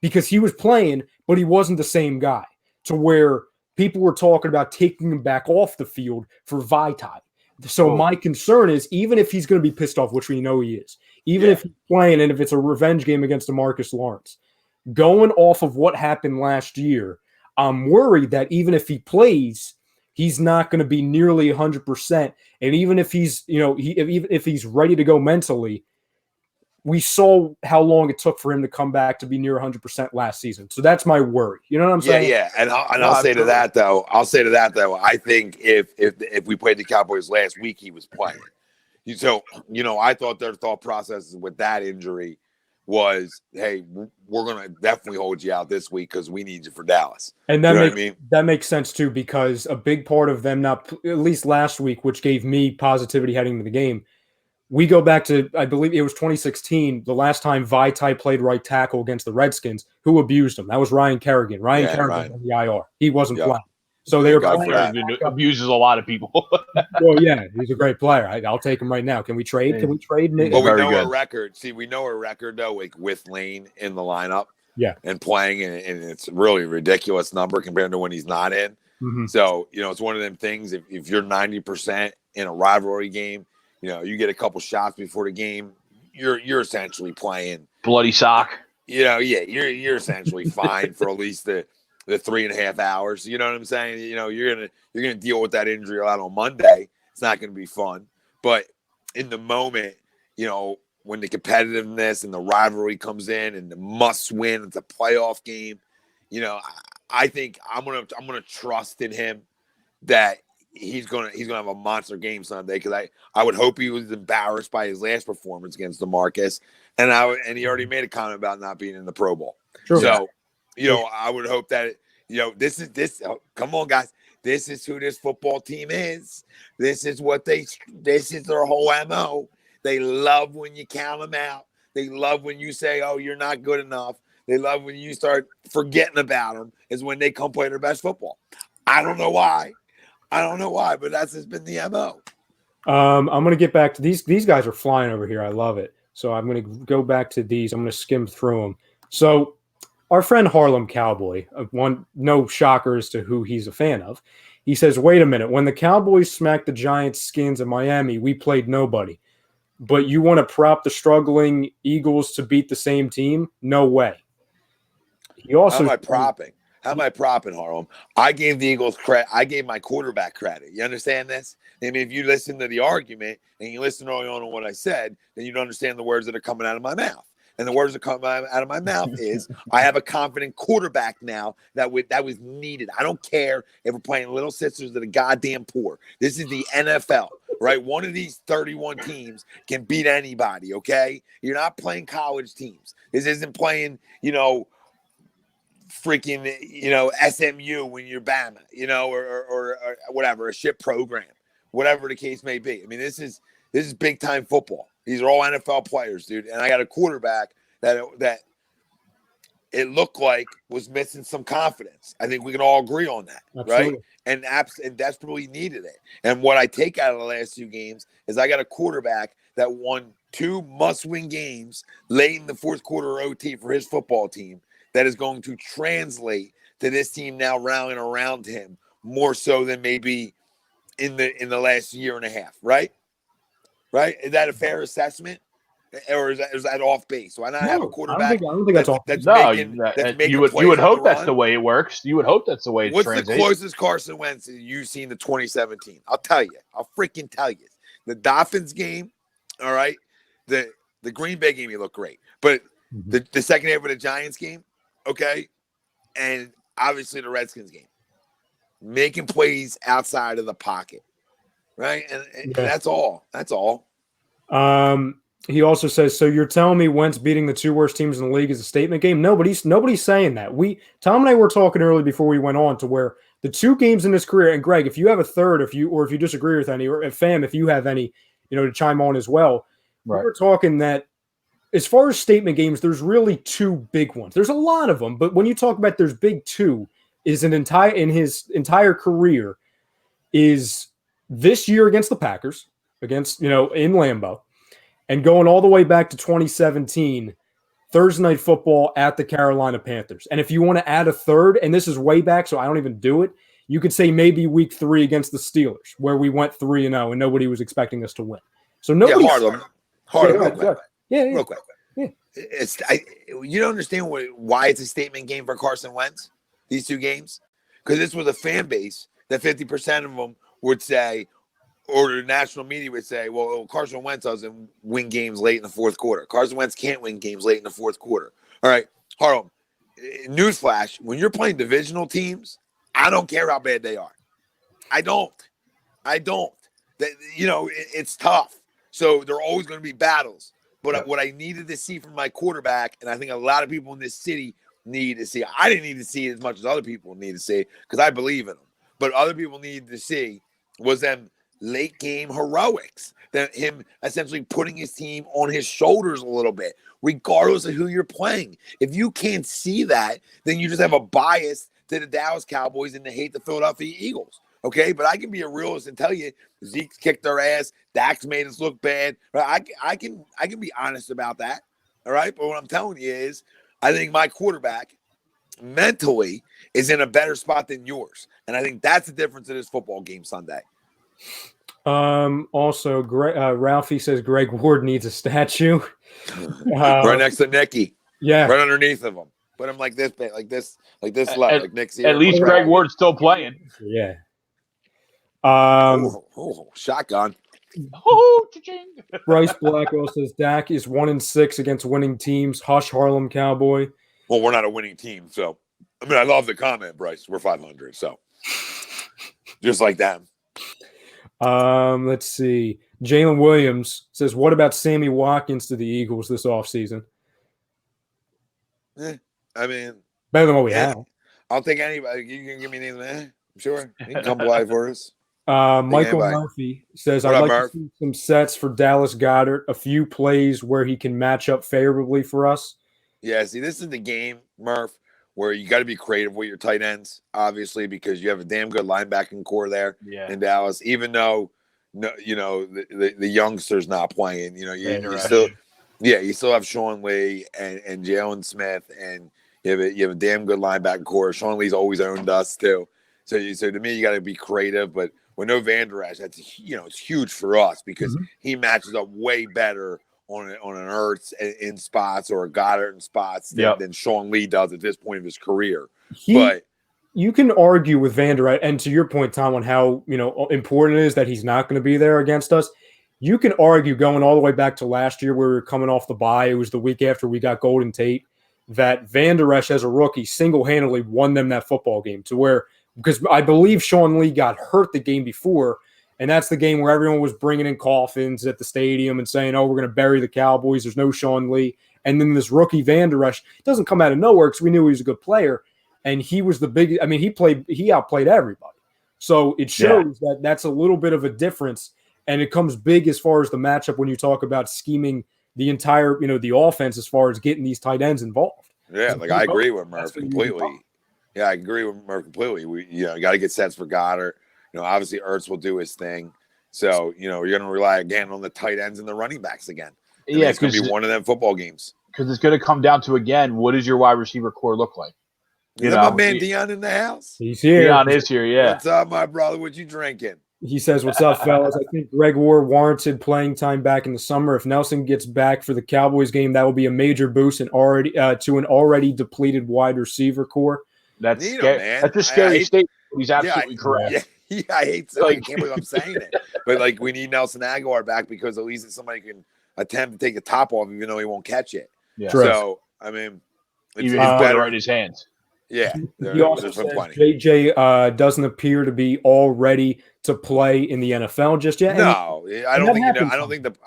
because he was playing, but he wasn't the same guy. To where people were talking about taking him back off the field for Vitae. So my concern is, even if he's going to be pissed off, which we know he is, even if he's playing and if it's a revenge game against DeMarcus Lawrence, going off of what happened last year, I'm worried that even if he plays, he's not going to be nearly 100%. And even if he's, even if he's ready to go mentally, we saw how long it took for him to come back to be near 100% last season. So that's my worry. You know what I'm saying? Yeah. And I'll say to that though, I think if we played the Cowboys last week, he was playing. So, I thought their thought process with that injury was, hey, we're going to definitely hold you out this week because we need you for Dallas. And that makes sense too, because a big part of them not, at least last week, which gave me positivity heading into the game, we go back to, I believe it was 2016, the last time Vitae played right tackle against the Redskins. Who abused him? That was Ryan Kerrigan. Ryan Kerrigan on the IR. He wasn't playing. So they were playing. Kerrigan abuses a lot of people. Well, yeah, he's a great player. I'll take him right now. Can we trade? Can we trade? Well, we know our record. See, we know our record, though, like with Lane in the lineup. Yeah. And playing, and it's really a ridiculous number compared to when he's not in. Mm-hmm. So, it's one of them things. If you're 90% in a rivalry game, you get a couple shots before the game, you're essentially playing bloody sock. You're essentially fine for at least the 3.5 hours. You know what I'm saying? You're gonna deal with that injury a lot on Monday. It's not gonna be fun. But in the moment, when the competitiveness and the rivalry comes in and the must win, it's a playoff game. I think I'm gonna trust in him that he's gonna have a monster game Sunday, because I would hope he was embarrassed by his last performance against DeMarcus, and he already made a comment about not being in the Pro Bowl. Sure. So I would hope that come on guys, this is who this football team is. This is their whole MO. They love when you count them out. They love when you say, "Oh, you're not good enough." They love when you start forgetting about them. Is when they come play their best football. I don't know why, but that's just been the MO. I'm going to get back to these. These guys are flying over here. I love it. So I'm going to go back to these. I'm going to skim through them. So our friend Harlem Cowboy, no shocker as to who he's a fan of. He says, "Wait a minute. When the Cowboys smacked the Giants' skins in Miami, we played nobody. But you want to prop the struggling Eagles to beat the same team? No way." He also, How am I propping, Harlem? I gave the Eagles credit. I gave my quarterback credit. You understand this? I mean, if you listen to the argument and you listen early on to what I said, then you'd understand the words that are coming out of my mouth. And the words that come out of my mouth is, I have a confident quarterback now that was needed. I don't care if we're playing Little Sisters that are goddamn poor. This is the NFL, right? One of these 31 teams can beat anybody, okay? You're not playing college teams. This isn't playing, freaking, SMU when you're Bama, or whatever, a shit program, whatever the case may be. I mean, this is big time football. These are all NFL players, dude. And I got a quarterback that it looked like was missing some confidence. I think we can all agree on that, absolutely. Right? And desperately needed it. And what I take out of the last 2 games is I got a quarterback that won 2 must-win games late in the fourth quarter OT for his football team that is going to translate to this team now rallying around him more so than maybe in the last year and a half, right? Right? Is that a fair assessment, or is that off base? Why not have a quarterback? I don't think that's off. You would hope that's the way it works. You would hope that's the way it translates. What's the closest Carson Wentz you've seen to 2017? I'll tell you. I'll freaking tell you. The Dolphins game, all right. The Green Bay game, he looked great, but the second half of the Giants game, okay, and obviously the Redskins game, making plays outside of the pocket. Right. And that's all. That's all. He also says, so you're telling me Wentz beating the 2 worst teams in the league is a statement game? Nobody's saying that. Tom and I were talking early before we went on to where the 2 games in his career, and Greg, if you have a third, if you disagree with any, or Fam, if you have any, to chime on as well. Right. We were talking that as far as statement games, there's really 2 big ones. There's a lot of them, but when you talk about there's big 2, is in his entire career is this year against the Packers, in Lambeau, and going all the way back to 2017, Thursday Night Football at the Carolina Panthers. And if you want to add a third, and this is way back, so I don't even do it, you could say maybe week 3 against the Steelers, where we went 3-0 and nobody was expecting us to win. So nobody. Real quick. Yeah. You don't understand why it's a statement game for Carson Wentz, these 2 games? Because this was a fan base that 50% of them would say, or the national media would say, well, Carson Wentz doesn't win games late in the fourth quarter. Carson Wentz can't win games late in the fourth quarter. All right, Harlem, newsflash, when you're playing divisional teams, I don't care how bad they are. I don't. It's tough. So there are always going to be battles. But what I needed to see from my quarterback, and I think a lot of people in this city need to see, I didn't need to see it as much as other people need to see because I believe in them. But other people needed to see was them late game heroics, that him essentially putting his team on his shoulders a little bit, regardless of who you're playing. If you can't see that, then you just have a bias to the Dallas Cowboys and to hate the Philadelphia Eagles. Okay, but I can be a realist and tell you Zeke's kicked their ass, Dak's made us look bad. I can be honest about that. All right, but what I'm telling you is, I think my quarterback mentally is in a better spot than yours, and I think that's the difference in this football game Sunday. Also, Ralphie says Greg Ward needs a statue. Right next to Nicky. Yeah. Right underneath of him. Put him like this, like this level, like Nick's here. At least Greg Ward's still playing. Yeah. Shotgun. Bryce Blackwell says Dak is 1-6 against winning teams. Hush, Harlem Cowboy. Well, we're not a winning team, so I mean, I love the comment, Bryce. We're 500, so just like them. Let's see. Jalen Williams says, "What about Sammy Watkins to the Eagles this offseason?" I mean, better than what we have. I'll take anybody. You can give me anything. I'm sure you can come by for us. Michael Murphy says, "I'd like to see some sets for Dallas Goedert. A few plays where he can match up favorably for us." Yeah, see, this is the game, Murph, where you got to be creative with your tight ends, obviously, because you have a damn good linebacking core there in Dallas. Even though, the youngster's not playing, you still have Sean Lee and Jalen Smith, and you have a damn good linebacking core. Sean Lee's always owned us too, so to me, you got to be creative. But with no Van Der Esch, that's it's huge for us because he matches up way better on an Ertz in spots or a Goddard in spots than Sean Lee does at this point of his career. But you can argue with Van Der Esch, and to your point, Tom, on how important it is that he's not going to be there against us. You can argue going all the way back to last year where we were coming off the bye. It was the week after we got Golden Tate that Van Der Esch as a rookie single-handedly won them that football game because I believe Sean Lee got hurt the game before. And that's the game where everyone was bringing in coffins at the stadium and saying, "Oh, we're going to bury the Cowboys. There's no Sean Lee." And then this rookie Van Der Esch doesn't come out of nowhere because we knew he was a good player. And he was the big – I mean, he outplayed everybody. So it shows that that's a little bit of a difference. And it comes big as far as the matchup when you talk about scheming the entire, the offense as far as getting these tight ends involved. Yeah, I agree with Murph completely. Yeah, I agree with Murph completely. We got to get sets for Goddard. Obviously Ertz will do his thing. So, you're going to rely again on the tight ends and the running backs again. It's going to be one of them football games. Because it's going to come down to, again, what does your wide receiver core look like? My man Dion in the house? He's here. Dion is here, yeah. What's up, my brother? What you drinking? He says, "What's up, fellas? I think Greg Ward warranted playing time back in the summer. If Nelson gets back for the Cowboys game, that will be a major boost to an already depleted wide receiver core." That's scary. That's a scary statement. He's absolutely correct. Yeah, I can't believe I'm saying it. But, we need Nelson Aguilar back because at least somebody can attempt to take the top off even though he won't catch it. Yeah. So, I mean, it's better in his hands. Yeah. He also says JJ doesn't appear to be all ready to play in the NFL just yet. No, I don't think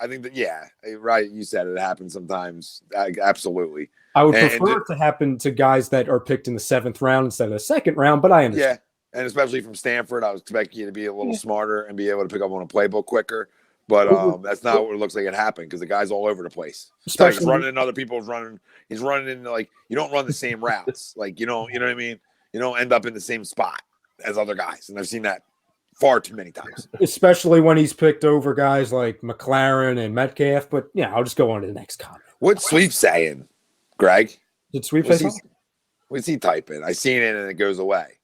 I think that right. You said it happens sometimes. Absolutely. I would prefer it to happen to guys that are picked in the 7th round instead of the 2nd round, but I understand. Yeah, and especially from Stanford, I was expecting you to be a little smarter and be able to pick up on a playbook quicker. But that's not what it looks like it happened because the guy's all over the place. He's running in other people's running. He's running in you don't run the same routes. You know what I mean? You don't end up in the same spot as other guys. And I've seen that far too many times. Especially when he's picked over guys like McLaren and Metcalf. But I'll just go on to the next comment. What's Sweep saying, Greg? Did Sweep say something? What's he typing? I seen it and it goes away.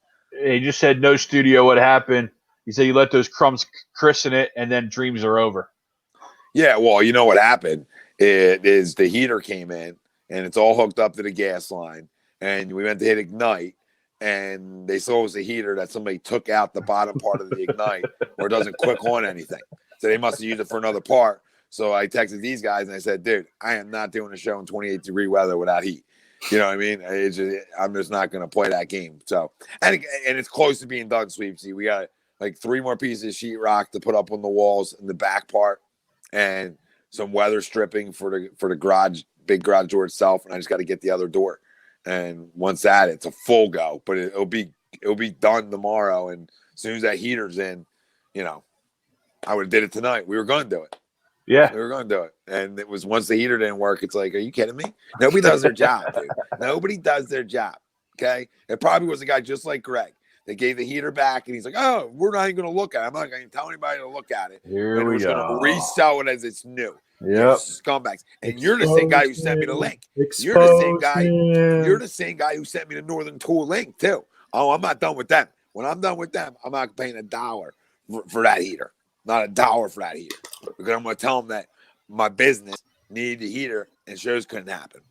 He just said no studio. What happened? He said you let those crumbs christen it, and then dreams are over. Yeah, well, you know what happened? It is the heater came in, and it's all hooked up to the gas line, and we went to hit ignite, and they saw it was a heater that somebody took out the bottom part of the ignite, or it doesn't click on anything. So they must have used it for another part. So I texted these guys, and I said, dude, I am not doing a show in 28-degree weather without heat. You know what I mean? I'm just not going to play that game. So, and it's close to being done, Sweepsy. We got 3 more pieces of sheetrock to put up on the walls in the back part, and some weather stripping for the garage, big garage door itself. And I just got to get the other door. And once that, it's a full go. But it'll be done tomorrow. And as soon as that heater's in, I would have did it tonight. We were going to do it. Yeah. We were going to do it. And it was once the heater didn't work, it's like, are you kidding me? Nobody does their job, dude. Nobody does their job. Okay? It probably was a guy just like Greg. They gave the heater back, and he's like, oh, we're not even going to look at it. I'm not going to tell anybody to look at it. Here we go. Going to resell it as it's new. Yep. Scumbags. And you're the same guy who sent me the link. You're the same guy who sent me the Northern Tool link, too. Oh, I'm not done with them. When I'm done with them, I'm not paying $1 for that heater. Not $1 for that heater. Because I'm going to tell them that my business needed the heater and shows couldn't happen.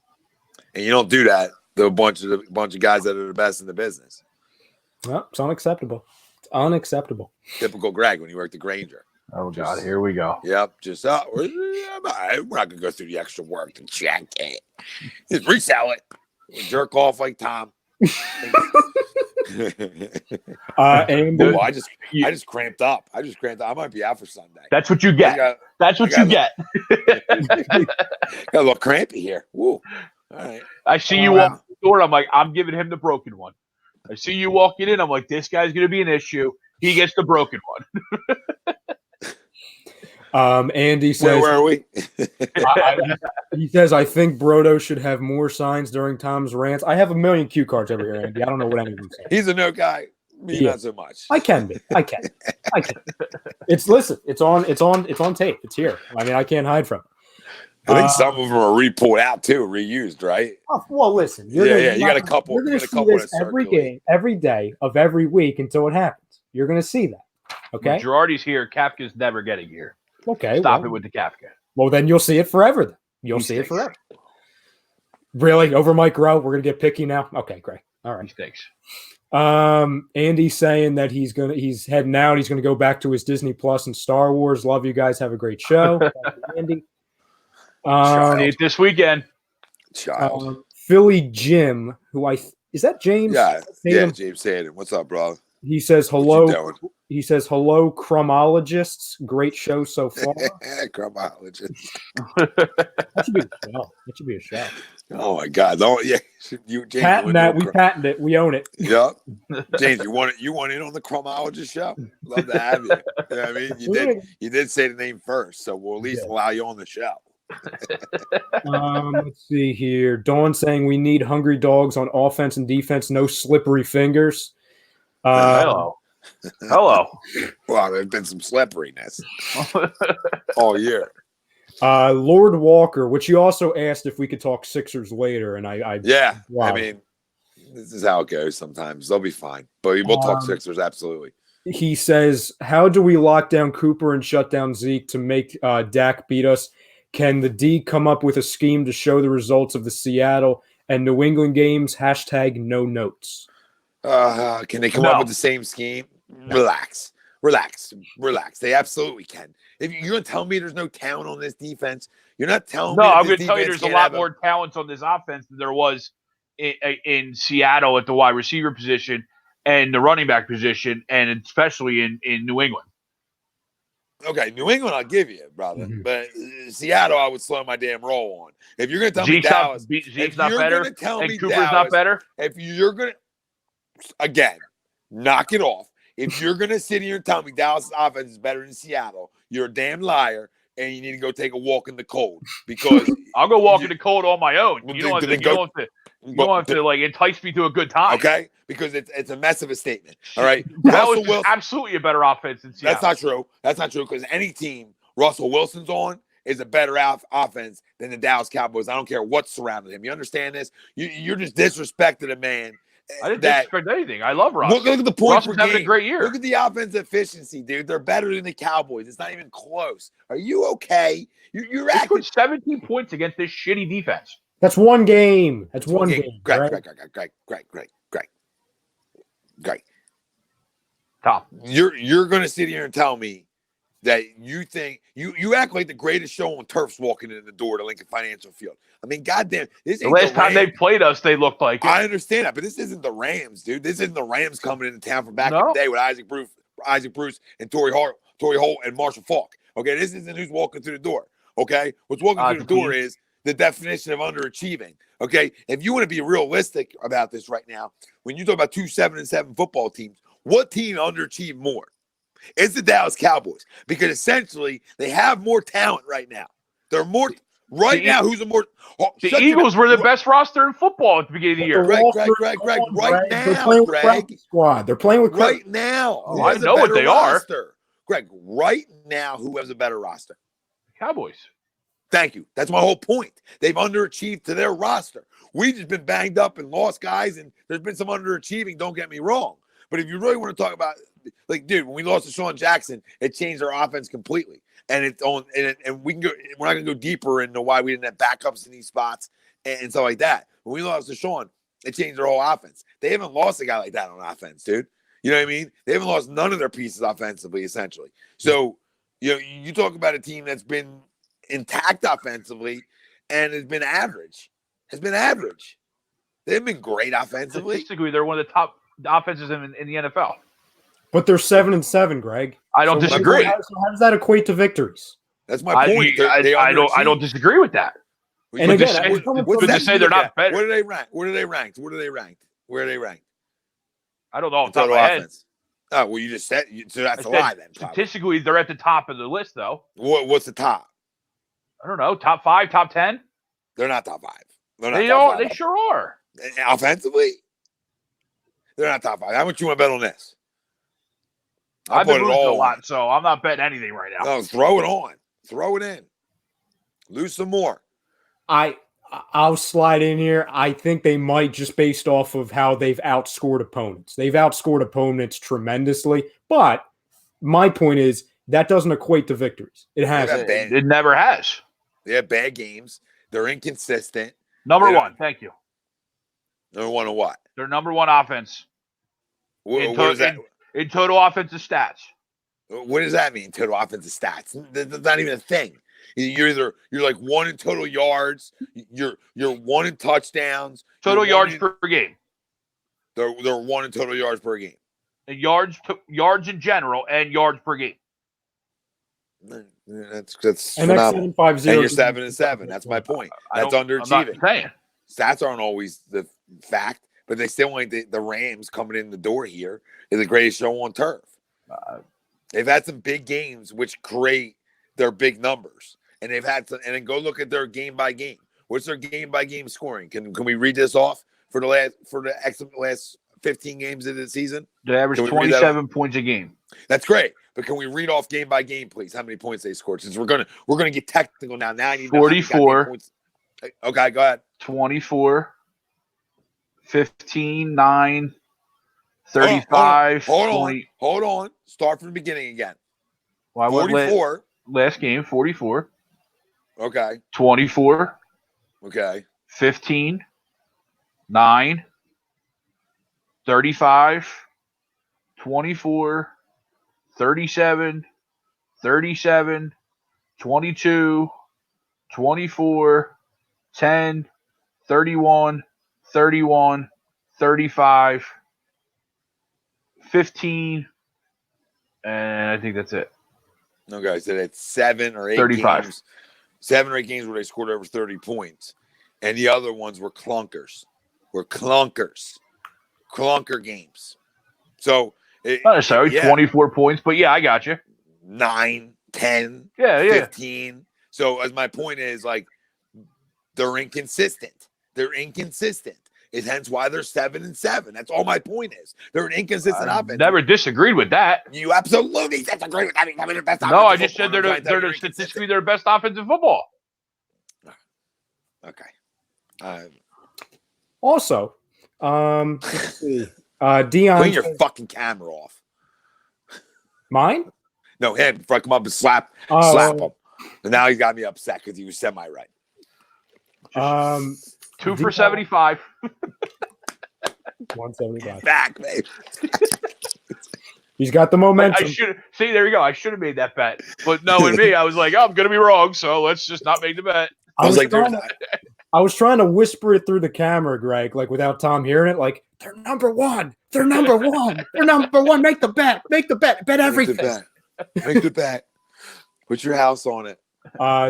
And you don't do that to a bunch of guys that are the best in the business. Well, it's unacceptable. It's unacceptable. Typical Greg when he worked at Granger. Oh, God, here we go. Yep. Just, we're not going to go through the extra work to check it. Just resell it. Jerk off like Tom. I just cramped up. I might be out for Sunday. That's what you get. That's what you get. Got a little crampy here. Woo. All right. I see you walk the door. I'm like, I'm giving him the broken one. I see you walking in. I'm like, this guy's going to be an issue. He gets the broken one. Andy says, where are we? He says, I think Brodo should have more signs during Tom's rants. I have a million cue cards over here, Andy. I don't know what any of them say. He's a no guy. Me, not so much. I can be. I can. It's on tape. It's here. I mean, I can't hide from it. I think some of them are re-pulled out too, reused, right? Well, listen. You got a couple. You're going to see this every day of every week until it happens. You're going to see that. Okay. When Girardi's here. Kafka's never getting here. Okay. Stop it with the Kafka. Well, then you'll see it forever. Then. You'll see it forever. Really? Over Mike Rowe? We're going to get picky now? Okay, great. All right. He stinks. Andy's saying that he's heading out. He's going to go back to his Disney Plus and Star Wars. Love you guys. Have a great show. Thank you, Andy. See it this weekend. Philly Jim, is that James? Yeah, James Hayden. What's up, bro? He says hello. He says hello, cromologists. Great show so far. Cromologists. That should be a show. Oh my God! We patent it. We own it. Yep. James, you want in on the cromologist show? Love to have you. You know what I mean? You did say the name first, so we'll at least allow you on the show. Let's see here. Dawn saying we need hungry dogs on offense and defense. No slippery fingers. Hello. Well, there's been some slipperiness all year. Lord Walker, which you also asked if we could talk Sixers later, and I mean, this is how it goes sometimes. They'll be fine, but we'll talk Sixers absolutely. He says, how do we lock down Cooper and shut down Zeke to make Dak beat us? Can the D come up with a scheme to show the results of the Seattle and New England games? # no notes. Can they come up with the same scheme? Relax. They absolutely can. If you're going to tell me there's no talent on this defense, you're not telling me. No, I'm going to tell you there's a lot more talent on this offense than there was in Seattle at the wide receiver position and the running back position, and especially in New England. Okay, New England, I'll give you, brother. Mm-hmm. But Seattle, I would slow my damn roll on. If you're going to tell me Dallas, Zeke's not better, and Cooper's not better. If you're going to, again, knock it off. If you're going to sit here and tell me Dallas' offense is better than Seattle, you're a damn liar, and you need to go take a walk in the cold. Because I'll go walk in the cold on my own. You don't have to like entice me to a good time. Okay? Because it's a mess of a statement. All right? Russell Wilson, absolutely a better offense than Seattle. That's not true because any team Russell Wilson's on is a better offense than the Dallas Cowboys. I don't care what's surrounding him. You understand this? You're just disrespecting a man. I didn't disrespect anything. I love Russ. Look at the points per game. Having a great year. Look at the offense efficiency, dude. They're better than the Cowboys. It's not even close. Are you okay? You're acting. Scored 17 points against this shitty defense. That's one game. That's one game. Great. Top. You're going to sit here and tell me that you think you act like the greatest show on turf's walking in the door to Lincoln Financial Field. I mean, goddamn, this ain't the last time they played us, they looked like it. I understand that, but this isn't the Rams, dude. This isn't the Rams coming into town from back in the day with Isaac Bruce and Torrey Holt and Marshall Faulk. Okay, this isn't who's walking through the door. Okay, what's walking through the door is the definition of underachieving. Okay, if you want to be realistic about this right now, when you talk about 2 7-7 football teams, what team underachieved more? It's the Dallas Cowboys because essentially they have more talent right now. They're more right now. Who's the more? The Eagles were the best roster in football at the beginning of the year. Greg, right now, Greg. Squad. They're playing with right now. Oh, I know what they are. Greg, right now, who has a better roster? Cowboys. Thank you. That's my whole point. They've underachieved to their roster. We've just been banged up and lost guys, and there's been some underachieving. Don't get me wrong. But if you really want to talk about, like, dude, when we lost to Sean Jackson, it changed our offense completely. And it's on, and we can go. We're not going to go deeper into why we didn't have backups in these spots and stuff like that. When we lost to Sean, it changed their whole offense. They haven't lost a guy like that on offense, dude. You know what I mean? They haven't lost none of their pieces offensively, essentially. So, you talk about a team that's been intact offensively and has been average. They've been great offensively. Statistically, they're one of the top offenses in the NFL. But they're 7-7, Greg. I don't disagree. How does that equate to victories? That's my point. I don't disagree with that. And again, to say they're not better. Where are they ranked? Where are they ranked? Where are they ranked? I don't know off the top of my head. Oh, well, you just said so. That's a lie then. Statistically, they're at the top of the list, though. What's the top? I don't know. Top 5, top 10? They're not top 5. They sure are. Offensively, they're not top 5. How much you want to bet on this? I've been losing a lot, so I'm not betting anything right now. No, throw it on. Throw it in. Lose some more. I'll slide in here. I think they might, just based off of how they've outscored opponents. They've outscored opponents tremendously, but my point is that doesn't equate to victories. It hasn't. It never has. They have bad games. They're inconsistent. Number one. Thank you. Number one of what? They're number one offense. What is that? In total offensive stats. What does that mean, total offensive stats? That's not even a thing. You're like 1 in total yards. You're 1 in touchdowns. Total yards per game. They're 1 in total yards per game. And yards in general and yards per game. That's phenomenal. And you're 7-7. That's my point. That's underachieving. Stats aren't always the fact, but they still want the Rams coming in the door here is the greatest show on turf. They've had some big games which create their big numbers, and they've had some. And then go look at their game by game. What's their game by game scoring? Can we read this off for the last 15 games of the season? They average 27 points a game. That's great, but can we read off game by game, please? How many points they scored? Since we're gonna get technical now. Now I need 44. Okay, go ahead. 24, 15, 9, 35. Hold on. Start from the beginning again. Well, 44. Last game, 44. Okay. 24. Okay. 15, 9, 35, 24, 37, 37, 22, 24, 10, 31, 31, 35, 15, and I think that's it. Okay, so that's 7 or 8 35. games. 7 or 8 games where they scored over 30 points. And the other ones were clunkers. Clunker games. So not necessarily 24 points, but yeah, I got you. 9, 10, 15. So as my point is, like, they're inconsistent. Is hence why they're 7-7. That's all my point is. They're an inconsistent offense. Never disagreed with that. You absolutely disagree with that. They're the best. No, I just said they're statistically their best offensive football. Okay. Also, let's see. Dion, clean your fucking camera off. Mine? No, him. Before I come up and slap him. And now he's got me upset because he was semi-right. 2 for 75. 175. Back, babe. He's got the momentum. See, there you go. I should have made that bet. But knowing me, I was like, I'm going to be wrong, so let's just not make the bet. I was trying to whisper it through the camera, Greg, like without Tom hearing it, like, they're number one. They're number one. They're number one. Make the bet. Bet everything. Make the bet. Put your house on it.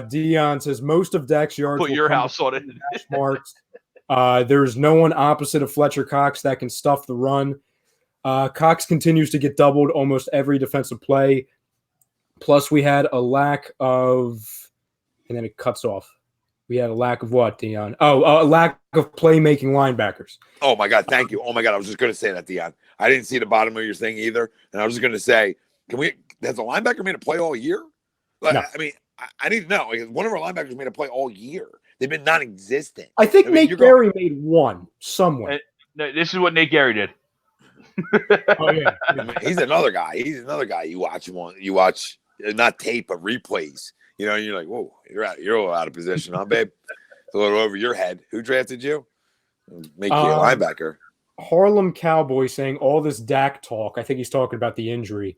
Dion says most of Dak's yards. Put your house on it. Marks. There's no one opposite of Fletcher Cox that can stuff the run. Cox continues to get doubled almost every defensive play. Plus, we had a lack of, and then it cuts off. We had a lack of what, Dion? Oh, a lack of playmaking linebackers. Oh, my God. Thank you. Oh, my God. I was just going to say that, Dion. I didn't see the bottom of your thing either. And I was just going to say, has a linebacker made a play all year? Like, No. I mean, I need to know. Like, one of our linebackers made a play all year. They've been non-existent. I think Nate Gary made one somewhere. This is what Nate Gary did. Oh, yeah. I mean, he's another guy. You watch him on. You watch not tape, but replays. You know, and you're like, whoa, you're a little out of position, huh, babe? It's a little over your head. Who drafted you? Make you a linebacker. Harlem Cowboy saying all this Dak talk. I think he's talking about the injury.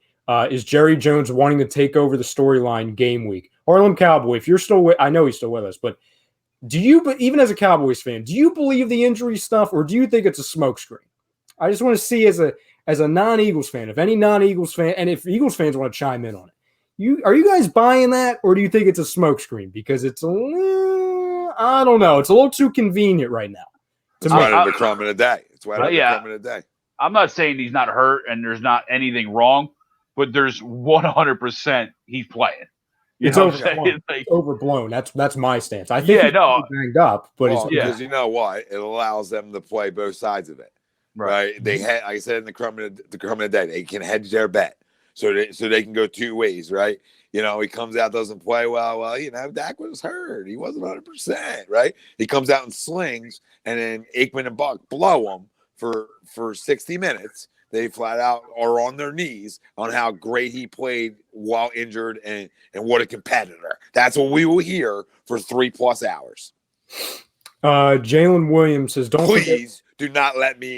Is Jerry Jones wanting to take over the storyline game week? Harlem Cowboy, if you're still with, I know he's still with us, but do you, even as a Cowboys fan, do you believe the injury stuff, or do you think it's a smokescreen? I just want to see as a non-Eagles fan, if any non-Eagles fan, and if Eagles fans want to chime in on it, are you guys buying that, or do you think it's a smokescreen? Because it's I don't know, it's a little too convenient right now. It's right under the crumb of the day. It's right under the crumb of the day. I'm not saying he's not hurt and there's not anything wrong, but there's 100% he's playing. It's overblown. Like, overblown. That's my stance. I think he's banged up, but because you know what, it allows them to play both sides of it. Right? They had, like I said in the crumb of the day, they can hedge their bet, so they can go two ways. Right? You know, he comes out, doesn't play well. Well, you know, Dak was hurt. He wasn't 100%. Right? He comes out and slings, and then Aikman and Buck blow him for 60 minutes. They flat out are on their knees on how great he played while injured and what a competitor. That's what we will hear for 3+ hours. Jalen Williams says, Please do not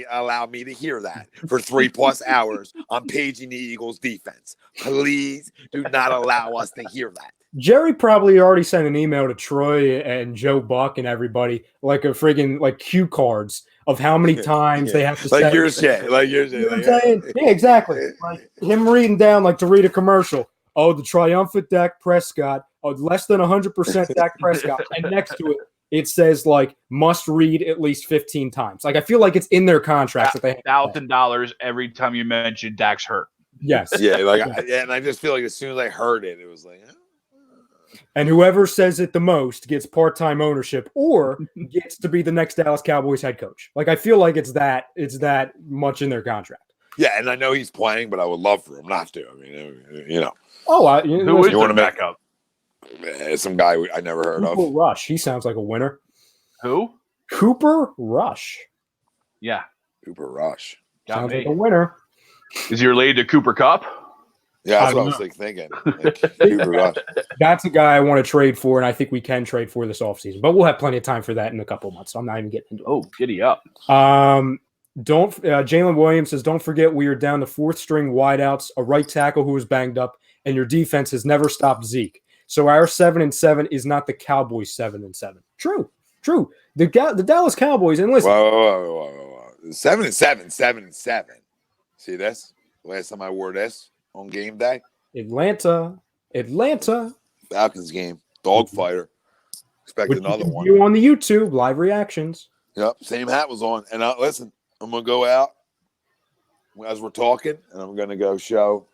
allow me to hear that for 3+ hours. I'm paging the Eagles defense. Please do not allow us to hear that. Jerry probably already sent an email to Troy and Joe Buck and everybody, like a friggin' like cue cards of how many times they have to say. Your shit. Like your shit. You know what I'm saying? Yeah, exactly. Like him reading down, like to read a commercial. Oh, the triumphant Dak Prescott. Oh, less than 100% Dak Prescott. And next to it, it says like must read at least 15 times. Like I feel like it's in their contracts that they have $1,000 every time you mention Dak's hurt. Yes. Yeah. Like, and I just feel like as soon as I heard it, it was like. And whoever says it the most gets part-time ownership or gets to be the next Dallas Cowboys head coach. Like I feel like it's that much in their contract. Yeah, and I know he's playing, but I would love for him not to. I mean, you know. Oh, who is the backup? Some guy I never heard Cooper of. Rush. He sounds like a winner. Who? Cooper Rush. Yeah. Cooper Rush. Sounds like a winner. Is he related to Cooper Kupp? Yeah, that's what I was thinking. Like, Cooper Rush. That's a guy I want to trade for, and I think we can trade for this offseason. But we'll have plenty of time for that in a couple of months. So I'm not even getting into it. Oh, giddy up. Jalen Williams says, don't forget we are down to fourth string wideouts, a right tackle who was banged up, and your defense has never stopped Zeke. So our 7-7 is not the Cowboys 7-7. True. The Dallas Cowboys, and listen. Whoa. 7-7. See this? Last time I wore this on game day. Atlanta. Falcons game. Dogfighter. Expect another one. You on the YouTube live reactions. Yep. Same hat was on. And listen, I'm going to go out as we're talking, and I'm going to go show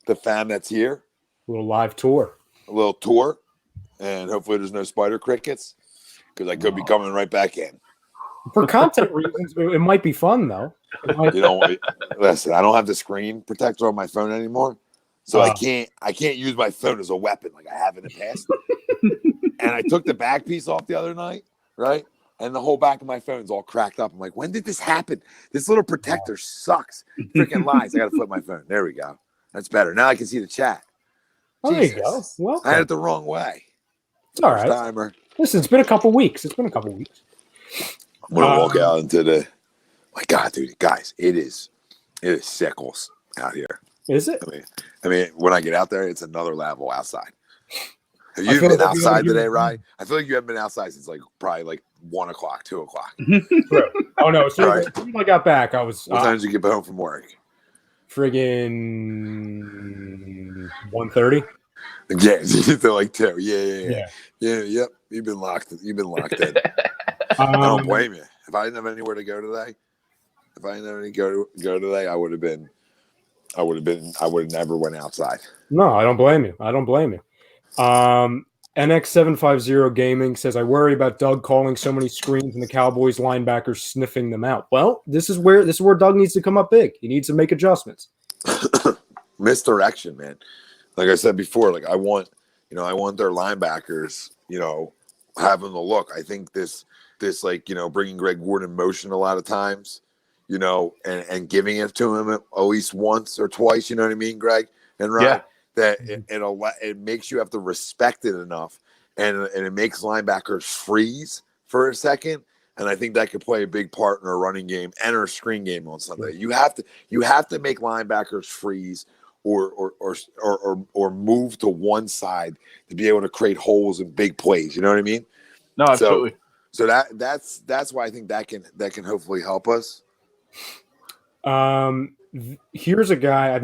the fam that's here. A little live tour. A little tour. And hopefully there's no spider crickets because I could be coming right back in. For content reasons, it might be fun, though. You know, listen, I don't have the screen protector on my phone anymore. So I can't use my phone as a weapon like I have in the past. And I took the back piece off the other night, right? And the whole back of my phone's all cracked up. I'm like, when did this happen? This little protector sucks. Freaking lies. I got to flip my phone. There we go. That's better. Now I can see the chat. Oh, there you go. Well, I had it the wrong way. It's all right. Timer. Listen, it's been a couple weeks. I'm going to walk out into the – my God, dude, guys, it is sickles out here. Is it? I mean, when I get out there, it's another level outside. Have you been outside today, Ryan? I feel like you haven't been outside since probably 1 o'clock, 2 o'clock. Oh no! As soon as I got back, I was. What time did you get home from work? Friggin' 1:30. Yeah, so like 2. Yeah. Yep. You've been locked in. I don't blame you. If I didn't have anywhere to go today, If I didn't go today, I would have never went outside. No, I don't blame you. NX750 Gaming says, I worry about Doug calling so many screens and the Cowboys linebackers sniffing them out. Well, this is where Doug needs to come up big. He needs to make adjustments. Misdirection, man. Like I said before, like I want their linebackers, having the look. I think this bringing Greg Ward in motion a lot of times, and giving it to him at least once or twice, you know what I mean, Greg and Ryan? Yeah. That it makes you have to respect it enough, and it makes linebackers freeze for a second, and I think that could play a big part in our running game and our screen game on Sunday. You have to make linebackers freeze or move to one side to be able to create holes and big plays. You know what I mean? No, absolutely. So that's why I think that can hopefully help us. Here's a guy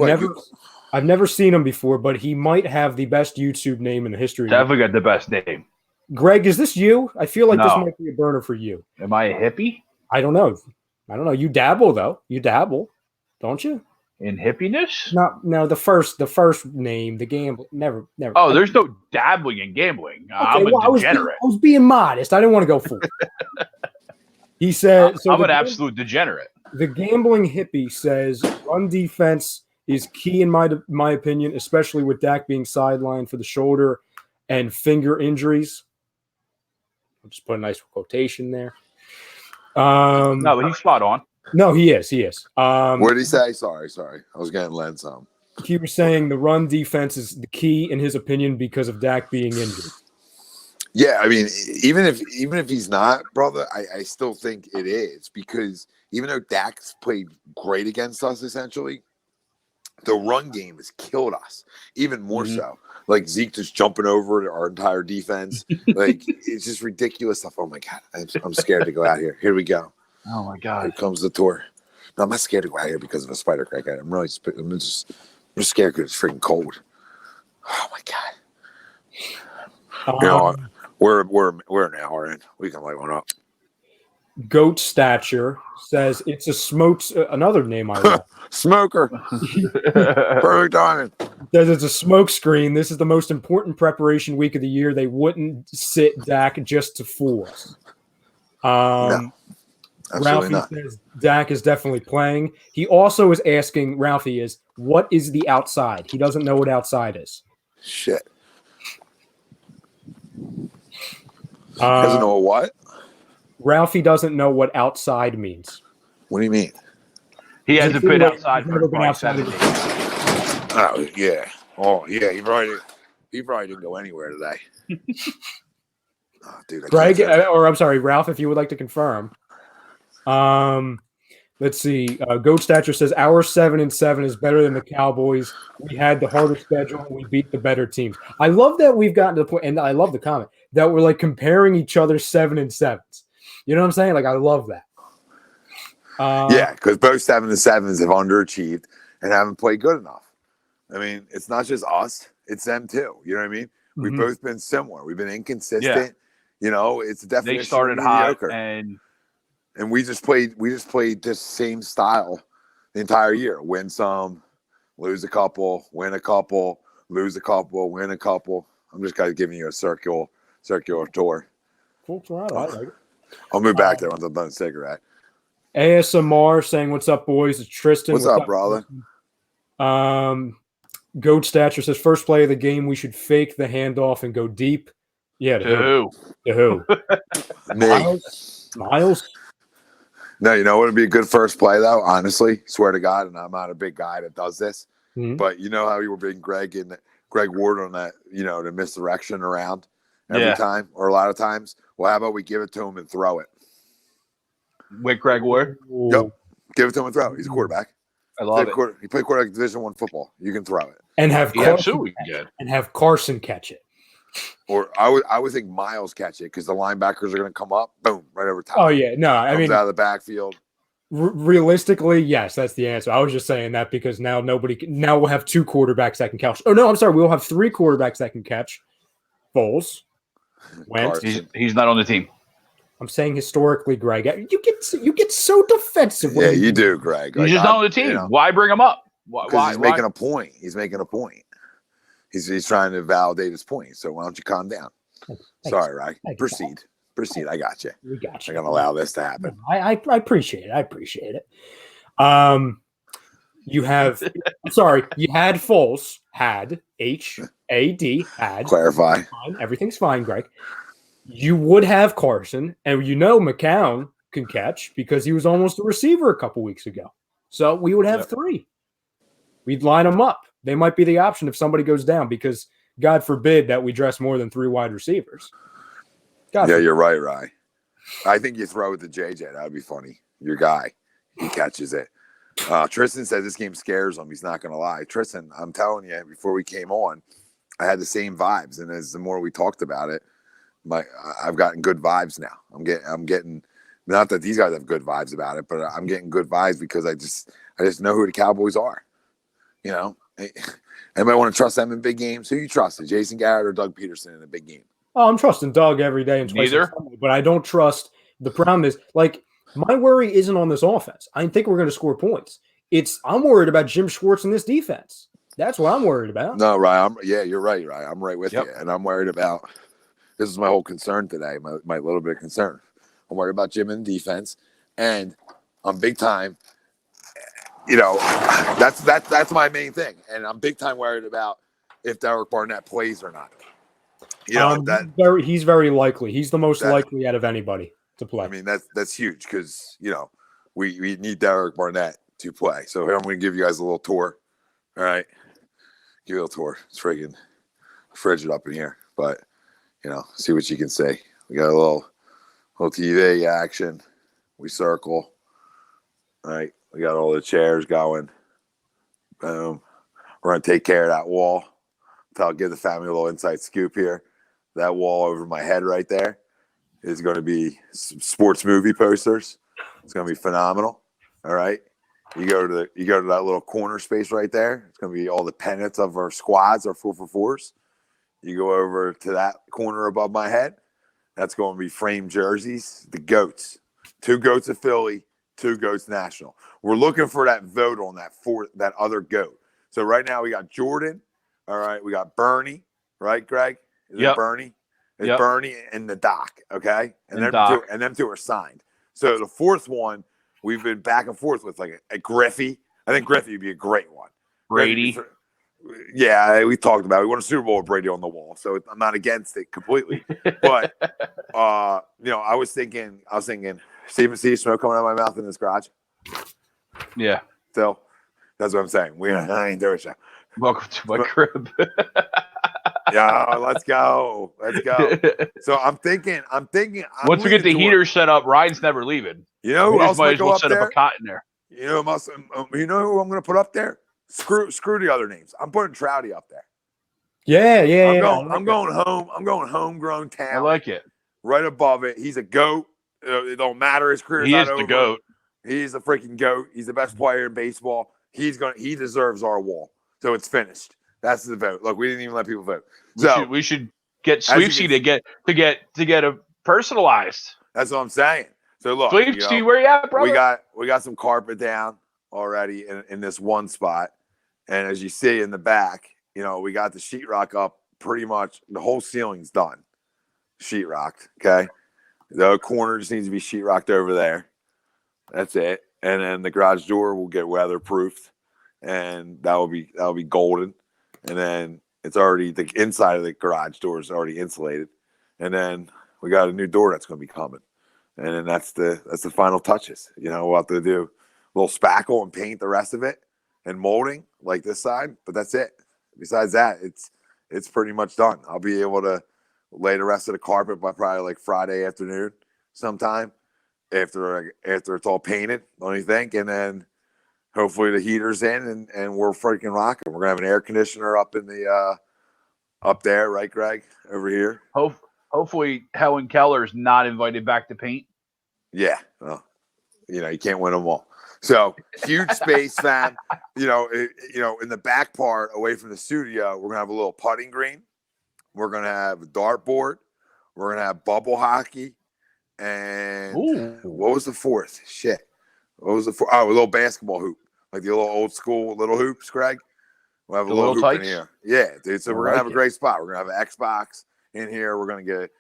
I've never seen him before, but he might have the best YouTube name in the history. Definitely got the best name. Greg, is this you? I feel like this might be a burner for you. Am I a hippie? I don't know. You dabble though. You dabble, don't you? In hippiness? No. The first name, the gamble. Never. Oh, there's no dabbling in gambling. Okay, I'm a degenerate. I was being modest. I didn't want to go full. He said, I'm an absolute degenerate. The gambling hippie says run defense is key in my opinion, especially with Dak being sidelined for the shoulder and finger injuries. I'll just put a nice quotation there. No, but he's spot on. No, he is. What did he say? Sorry. I was getting led some. He was saying the run defense is the key in his opinion because of Dak being injured. Yeah, I mean, even if he's not, brother, I still think it is, because even though Dak's played great against us, essentially, the run game has killed us even more so. Like Zeke just jumping over our entire defense. Like, it's just ridiculous stuff. Oh my God, I'm scared to go out here. Here we go. Oh my God, here comes the tour. No, I'm not scared to go out here because of a spider crack. I'm just scared because it's freaking cold. Oh my God. We're an hour in. We can light one up. Goat Stature says it's a smokes. Another name I love. Smoker. Perfect timing. Says it's a smoke screen. This is the most important preparation week of the year. They wouldn't sit Dak just to fool us. No, Ralphie not. says Dak is definitely playing. He also is asking, Ralphie what is the outside? He doesn't know what outside is. Shit. Doesn't know what? Ralphie doesn't know what outside means. What do you mean? He hasn't been outside for about 7 days. Oh yeah. Oh yeah. He probably didn't go anywhere today. Oh, dude. Greg, or I'm sorry, Ralph, if you would like to confirm. Let's see. Goat Stature says our 7-7 is better than the Cowboys. We had the harder schedule and we beat the better teams. I love that we've gotten to the point, and I love the comment that we're like comparing each other's 7-7s. You know what I'm saying? Like, I love that. Yeah, because both 7-7s have underachieved and haven't played good enough. I mean, it's not just us; it's them too. You know what I mean? We've both been similar. We've been inconsistent. Yeah. You know, it's a definition. They started of hot, mediocre. and we just played this same style the entire year. Win some, lose a couple, win a couple, lose a couple, win a couple. I'm just kind of giving you a circular tour. Cool, Toronto. I like it. I'll move back there once I'm done a cigarette. ASMR saying, "What's up, boys?" It's Tristan. What's up, brother? Goat Stature says, first play of the game, we should fake the handoff and go deep. Yeah, to who? Miles? No, you know what would be a good first play, though? Honestly, swear to God, and I'm not a big guy that does this, but you know how you were being Greg Ward on that, the misdirection around every time or a lot of times? Well, how about we give it to him and throw it? With Greg Ward? Yep. Give it to him and throw it. He's a quarterback. I love it. He played quarterback in Division I football. You can throw it. And have Carson catch it. Or I would think Miles catch it because the linebackers are going to come up, boom, right over top. Oh, yeah. No, I mean, out of the backfield. Realistically, yes, that's the answer. I was just saying that because now we'll have two quarterbacks that can catch. Oh, no, I'm sorry. We'll have three quarterbacks that can catch. Foles. Wentz. He's not on the team. I'm saying historically, Greg. You get so defensive. Yeah, you do, Greg. He's just not on the team. Why bring him up? Because he's making a point. He's making a point. He's trying to validate his point. So why don't you calm down? Thanks. Sorry, Rye. Proceed. I got you. We got you. I'm gonna allow this to happen. I appreciate it. You have. Sorry, you had Foles. Had HAD. Had. Clarify. Everything's fine, Greg. You would have Carson, and McCown can catch because he was almost a receiver a couple weeks ago. So we would have three. We'd line them up. They might be the option if somebody goes down because God forbid that we dress more than 3 wide receivers. You're right, Rye. I think you throw it to JJ. That would be funny. Your guy. He catches it. Tristan says this game scares him. He's not going to lie. Tristan, I'm telling you, before we came on, I had the same vibes. And as the more we talked about it, I've gotten good vibes now. I'm getting not that these guys have good vibes about it, but I'm getting good vibes because I just know who the Cowboys are. You know, anybody want to trust them in big games? Who you trust? Jason Garrett or Doug Peterson in a big game? Oh, I'm trusting Doug every day and twice a Sunday, but I don't trust. The problem is, my worry isn't on this offense. I think we're going to score points. I'm worried about Jim Schwartz and this defense. That's what I'm worried about. No, Ryan. You're right, Ryan. I'm right with you, and I'm worried about. This is my whole concern today. My little bit of concern. I'm worried about Jim and defense, and I'm big time. You know, that's my main thing, and I'm big time worried about if Derek Barnett plays or not. You know he's very likely. He's the most likely out of anybody to play. I mean that's huge because we need Derek Barnett to play. So here I'm going to give you guys a little tour. All right, give you a little tour. It's friggin' frigid up in here, but see what you can see. We got a little TV action. We circle. All right, we got all the chairs going. Boom. We're going to take care of that wall. I'll give the family a little inside scoop here. That wall over my head right there is going to be some sports movie posters. It's going to be phenomenal. All right. You go to that little corner space right there. It's going to be all the pennants of our squads, our 4-for-4s. You go over to that corner above my head. That's going to be framed jerseys. The GOATs. 2 GOATs of Philly, 2 GOATs national. We're looking for that vote on that other GOAT. So right now we got Jordan. All right, we got Bernie, right, Greg? Is it Bernie? It's Bernie and the Doc, okay? And them two are signed. So the 4th one, we've been back and forth with a Griffey. I think Griffey would be a great one. Brady. Yeah, we talked about it. We won a Super Bowl with Brady on the wall, so I'm not against it completely. But I was thinking, Stephen C. smoke coming out of my mouth in this garage. Yeah. So that's what I'm saying. I ain't doing it. Welcome to my crib. Yeah, let's go. So I'm thinking. Once we get the heater set up, Ryan's never leaving. You know who else might go up there? Set up a cot in there. You know who I'm going to put up there? Screw the other names. I'm putting Trouty up there. Yeah. I'm going home. I'm going homegrown talent. I like it. Right above it. He's a GOAT. It don't matter. His career's not over. He is the GOAT. He's the freaking GOAT. He's the best player in baseball. He deserves our wall. So it's finished. That's the vote. Look, we didn't even let people vote. So we should get Sweepsy to get a personalized. That's what I'm saying. So look, Sweepsy, where you at, brother? We got some carpet down already in this one spot, and as you see in the back, we got the sheetrock up. Pretty much the whole ceiling's done, sheetrocked. Okay, the corner just needs to be sheetrocked over there. That's it, and then the garage door will get weatherproofed. And that will be golden, and then it's already the inside of the garage door is already insulated, and then we got a new door that's going to be coming, and then that's the final touches. We'll have to do a little spackle and paint the rest of it, and molding like this side, but that's it. Besides that, it's pretty much done. I'll be able to lay the rest of the carpet by probably Friday afternoon sometime after it's all painted. Don't you think? And then. Hopefully the heater's in and we're freaking rocking. We're gonna have an air conditioner up in the up there, right, Greg? Over here. Hopefully Helen Keller's not invited back to paint. Yeah. Well, you can't win them all. So huge space, fam. In the back part away from the studio, we're gonna have a little putting green. We're gonna have a dartboard. We're gonna have bubble hockey. and Ooh. what was the fourth? Shit. What was the fourth? Oh, a little basketball hoop, like the little old school little hoops, Greg. We'll have a little hoop in here. Yeah, dude. So we're gonna have a great spot. We're gonna have an Xbox in here. We're gonna get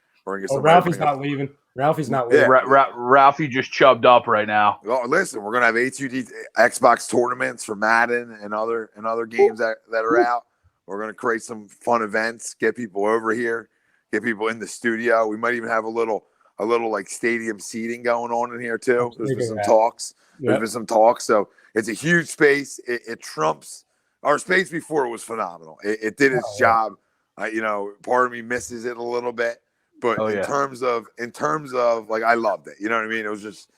some. Ralphie's not leaving. Ralphie's not leaving. Yeah. Ralphie just chubbed up right now. Well, listen, we're gonna have HUD Xbox tournaments for Madden and other games that are out. We're gonna create some fun events, get people over here, get people in the studio. We might even have a little like stadium seating going on in here too. There's been some talks. There's been some talks. So it's a huge space. It trumps our space before. It was phenomenal. It did its job. Part of me misses it a little bit, but in terms of like, I loved it. You know what I mean? It was just,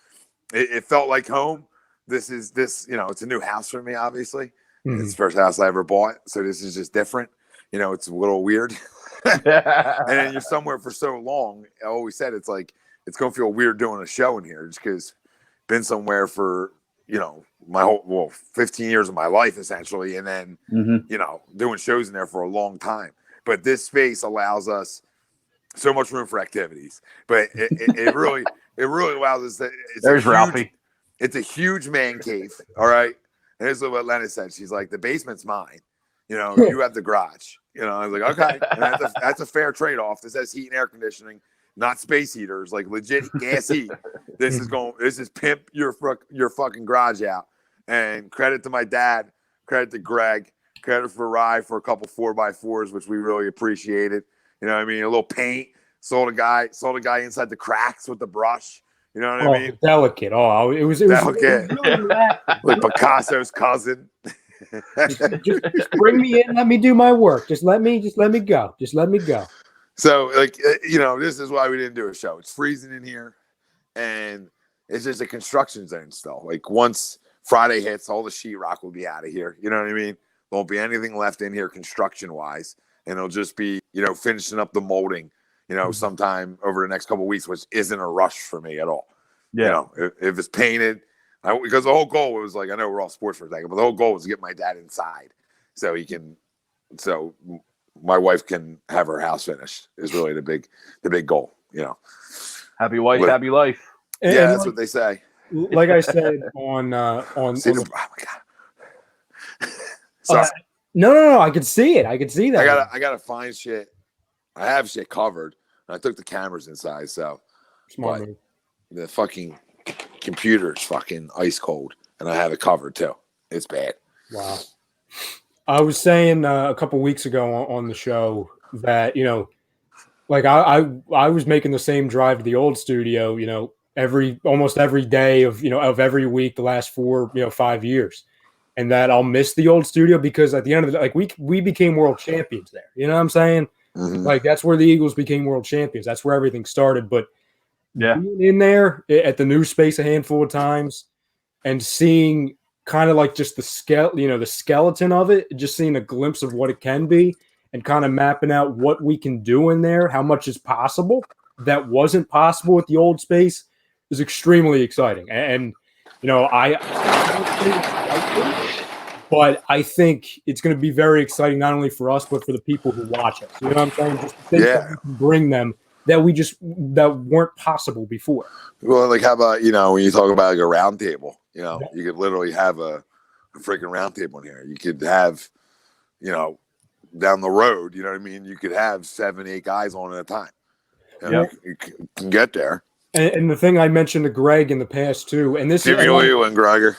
it felt like home. It's a new house for me, obviously. Mm-hmm. It's the first house I ever bought. So this is just different. It's a little weird. And then you're somewhere for so long. I always said it's like, it's going to feel weird doing a show in here just because been somewhere for, my whole 15 years of my life essentially. And then, doing shows in there for a long time. But this space allows us so much room for activities. But it really allows us that. There's Ralphie. It's a huge man cave. All right. And here's what Lena said. She's like, the basement's mine. You have the garage. I was like, okay. And that's a fair trade-off. This has heat and air conditioning, not space heaters, like legit gas heat. This is pimp your fucking garage out. And credit to my dad, credit to Greg, credit for Rye for a couple 4x4s, which we really appreciated. You know what I mean? A little paint. Saw the guy inside the cracks with the brush. You know what I mean? Delicate. Oh, it was delicate. Like Picasso's cousin. just bring me in. Let me do my work. Just let me go. Just let me go. So, this is why we didn't do a show. It's freezing in here, and it's just a construction zone still. Like, once Friday hits, all the sheetrock will be out of here. You know what I mean? There won't be anything left in here construction-wise, and it'll just be, finishing up the molding, sometime over the next couple of weeks, which isn't a rush for me at all. Yeah. If it's painted, because the whole goal was like, I know we're all sports for a second, but the whole goal was to get my dad inside so my wife can have her house finished is really the big goal, Happy wife, happy life. Yeah, that's what they say. Like I said on oh my God. Sorry. No, I could see it. I could see that. I gotta find shit. I have shit covered. I took the cameras inside, so smart move. The fucking computer is fucking ice cold, and I have it covered too. It's bad. Wow. I was saying a couple weeks ago on the show that like I was making the same drive to the old studio, almost every day of every week the last 5 years, and that I'll miss the old studio because at the end of the day, like we became world champions there. You know what I'm saying? Mm-hmm. Like that's where the Eagles became world champions. That's where everything started. But being in there at the new space a handful of times and seeing kind of like just the skeleton of it, just seeing a glimpse of what it can be and kind of mapping out what we can do in there, how much is possible that wasn't possible with the old space is extremely exciting. And but I think it's going to be very exciting, not only for us, but for the people who watch us. You know what I'm saying? Just things that we can bring them that weren't possible before. Well, like how about, when you talk about like a round table, you could literally have a freaking round table in here. You could have, down the road, you know what I mean? You could have 7-8 guys on at a time. You can get there. And the thing I mentioned to Greg in the past too, and this Give me you and Gregor.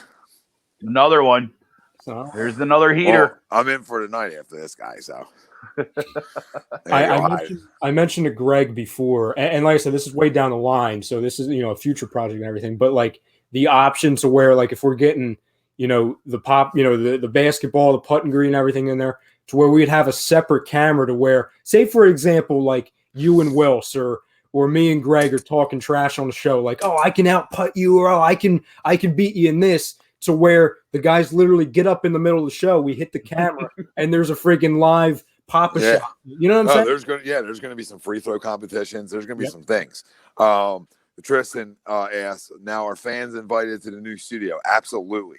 Another one. So, there's another heater. Well, I'm in for the night after this guy, so. I mentioned to Greg before, and like I said, this is way down the line, so this is a future project and everything. But like the option to where, like, if we're getting the pop, the basketball, the putting green, everything in there, to where we'd have a separate camera to where, say for example, like you and Wills or me and Greg are talking trash on the show, like, oh, I can out putt you, or oh, I can beat you in this. To where the guys literally get up in the middle of the show, we hit the camera, and there's a freaking live pop shot. You know what I'm saying? There's going to be some free throw competitions. There's going to be some things. Tristan asked, now are fans invited to the new studio? Absolutely.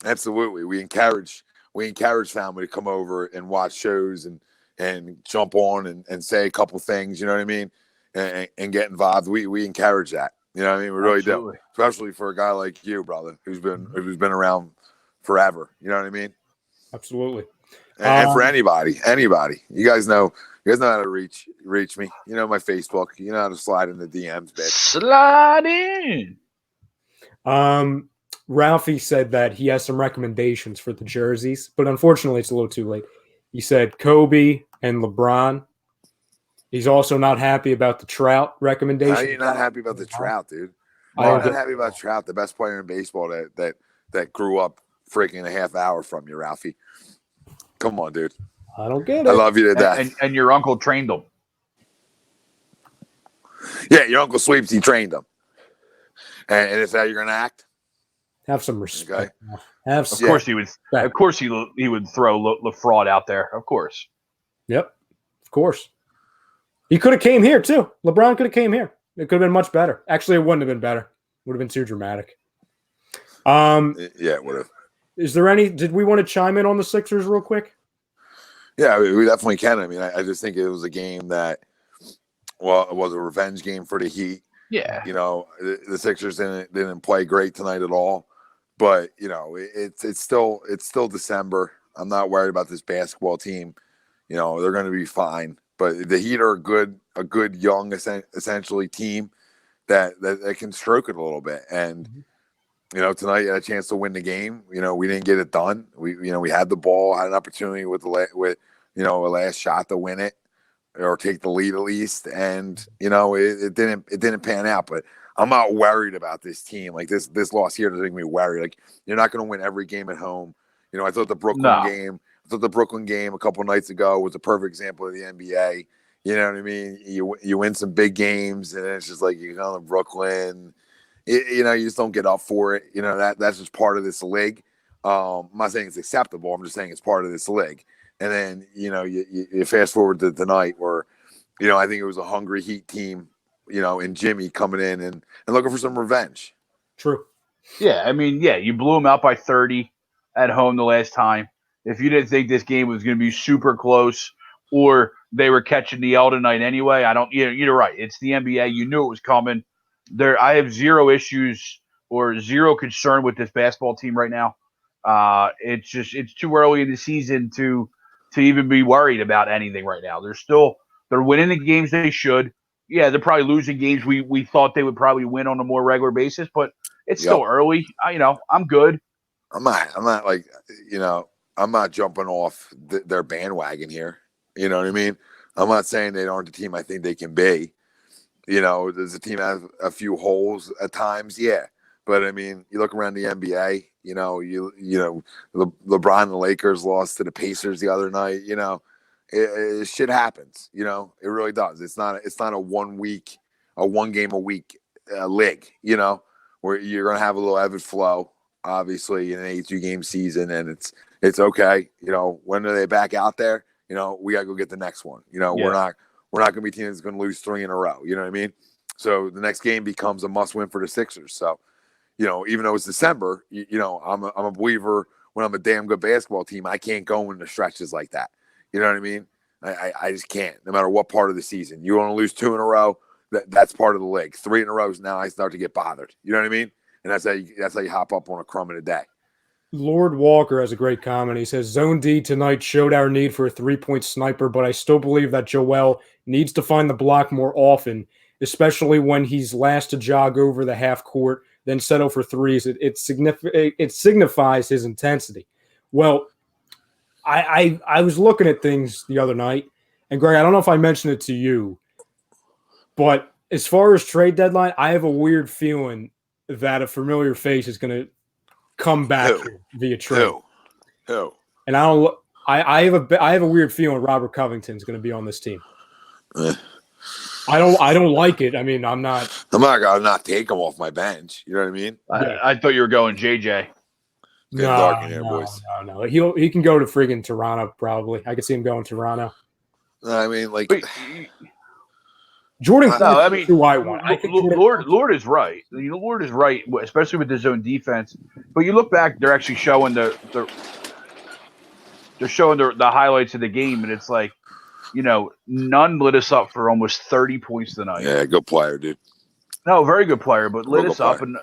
We encourage family to come over and watch shows and jump on and say a couple things. You know what I mean? and get involved. We encourage that. You know what I mean? We really do, especially for a guy like you, brother, who's been around forever. You know what I mean? Absolutely. And for anybody, you guys know how to reach me. You know my Facebook. You know how to slide in the DMs, bitch. Slide in. Ralphie said that he has some recommendations for the jerseys, but unfortunately, it's a little too late. He said Kobe and LeBron. He's also not happy about the Trout recommendation. How are you not happy about the Trout, dude? I'm not happy about Trout, the best player in baseball that grew up freaking a half hour from you, Ralphie. Come on, dude. I don't get it. I love you to death. And your uncle trained him. Yeah, your Uncle Sweeps, he trained him. And it's how you're going to act? Have some respect. Okay. Of course he would. Of course he would throw LaFraud out there. Of course. Yep. Of course. He could have came here too. LeBron could have came here. It could have been much better. Actually, it wouldn't have been better. Would have been too dramatic. Yeah, it would have. Is there any? Did we want to chime in on the Sixers real quick? Yeah, we definitely can. I mean, I just think it was a game that, well, it was a revenge game for the Heat. Yeah. You know, the Sixers didn't play great tonight at all. But you know, it's still December. I'm not worried about this basketball team. You know, they're going to be fine. But the Heat are a good young essentially team that can stroke it a little bit. And you know, tonight you had a chance to win the game. You know, we didn't get it done. We had the ball, had an opportunity with a last shot to win it or take the lead at least. And you know, it didn't pan out. But I'm not worried about this team. Like this loss here doesn't make me worried. Like you're not going to win every game at home. You know, I thought the Brooklyn game a couple nights ago was a perfect example of the NBA. You know what I mean? You win some big games, and it's just like you go to Brooklyn. You know, you just don't get up for it. You know, that's just part of this league. I'm not saying it's acceptable. I'm just saying it's part of this league. And then, you know, you fast forward to tonight where, you know, I think it was a hungry Heat team, you know, and Jimmy coming in and looking for some revenge. True. Yeah, I mean, yeah, you blew them out by 30 at home the last time. If you didn't think this game was going to be super close or they were catching the L tonight anyway, you're right. It's the NBA. You knew it was coming. I have zero issues or zero concern with this basketball team right now. It's too early in the season to even be worried about anything right now. They're winning the games they should. Yeah, they're probably losing games we thought they would probably win on a more regular basis, but it's still early. I'm good. I'm not like, you know, I'm not jumping off their bandwagon here. You know what I mean? I'm not saying they aren't the team I think they can be. You know, does the team have a few holes at times? Yeah. But, I mean, you look around the NBA, you know, LeBron and the Lakers lost to the Pacers the other night. You know, shit happens. You know, it really does. It's not a 1 game a week league, you know, where you're going to have a little ebb and flow, obviously, in an 82-game season. And it's okay. You know, when are they back out there? You know, we got to go get the next one. You know, we're not going to be a team that's going to lose 3 in a row. You know what I mean? So the next game becomes a must-win for the Sixers. So, you know, even though it's December, you know, I'm a believer when I'm a damn good basketball team, I can't go into stretches like that. You know what I mean? I just can't, no matter what part of the season. You want to lose 2 in a row, that's part of the league. 3 in a row, now I start to get bothered. You know what I mean? And that's how you hop up on a crumb in a day. Lord Walker has a great comment. He says, Zone D tonight showed our need for a 3-point sniper, but I still believe that Joel needs to find the block more often, especially when he's last to jog over the half court, then settle for threes. It signifies his intensity. Well, I was looking at things the other night, and Greg, I don't know if I mentioned it to you, but as far as trade deadline, I have a weird feeling that a familiar face is going to come back via trade. Who? And I have a weird feeling Robert Covington's going to be on this team. I don't like it. I mean, I'm not gonna not take him off my bench. You know what I mean? I thought you were going JJ. No. He can go to friggin' Toronto probably. I could see him going to Toronto. I mean, like Jordan. No, I mean, who I want. Lord is right. Lord is right, especially with the zone defense. But you look back, they're actually showing the highlights of the game, and it's like Nunn lit us up for almost 30 points tonight. Yeah, good player, dude. No, very good player, but lit us up, player.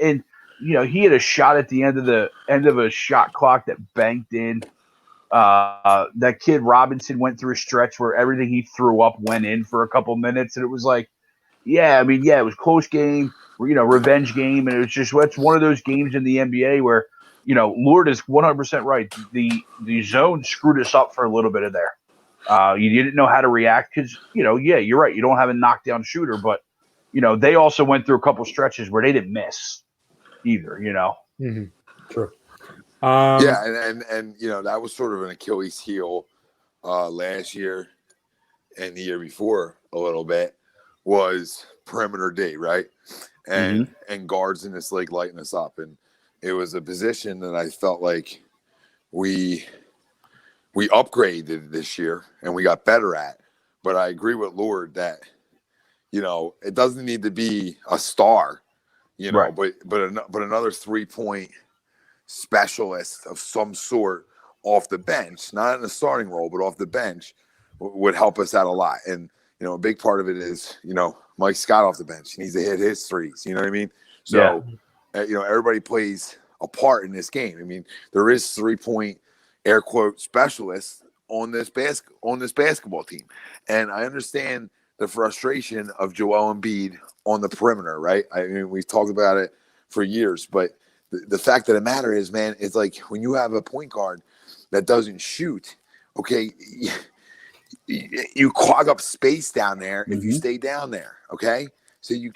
and he had a shot at the end of a shot clock that banked in. That kid Robinson went through a stretch where everything he threw up went in for a couple minutes, and it was like, it was close game, revenge game, and it's one of those games in the NBA where Lord is 100% right. The zone screwed us up for a little bit of there. You didn't know how to react because you're right. You don't have a knockdown shooter, but they also went through a couple stretches where they didn't miss either. Mm-hmm. True. And that was sort of an Achilles heel last year and the year before a little bit was perimeter D, right? And guards in this league lighting us up, and it was a position that I felt like we upgraded this year and we got better at. But I agree with Lord that it doesn't need to be a star, right. but another 3-point specialist of some sort off the bench, not in the starting role, but off the bench would help us out a lot. And, a big part of it is, Mike Scott off the bench. He needs to hit his threes. You know what I mean? So, everybody plays a part in this game. I mean, there is 3-point air quote specialists on this basketball team. And I understand the frustration of Joel Embiid on the perimeter, right? I mean, we've talked about it for years, but the fact of the matter is, man, it's like when you have a point guard that doesn't shoot, okay, you clog up space down there if you stay down there, okay? So you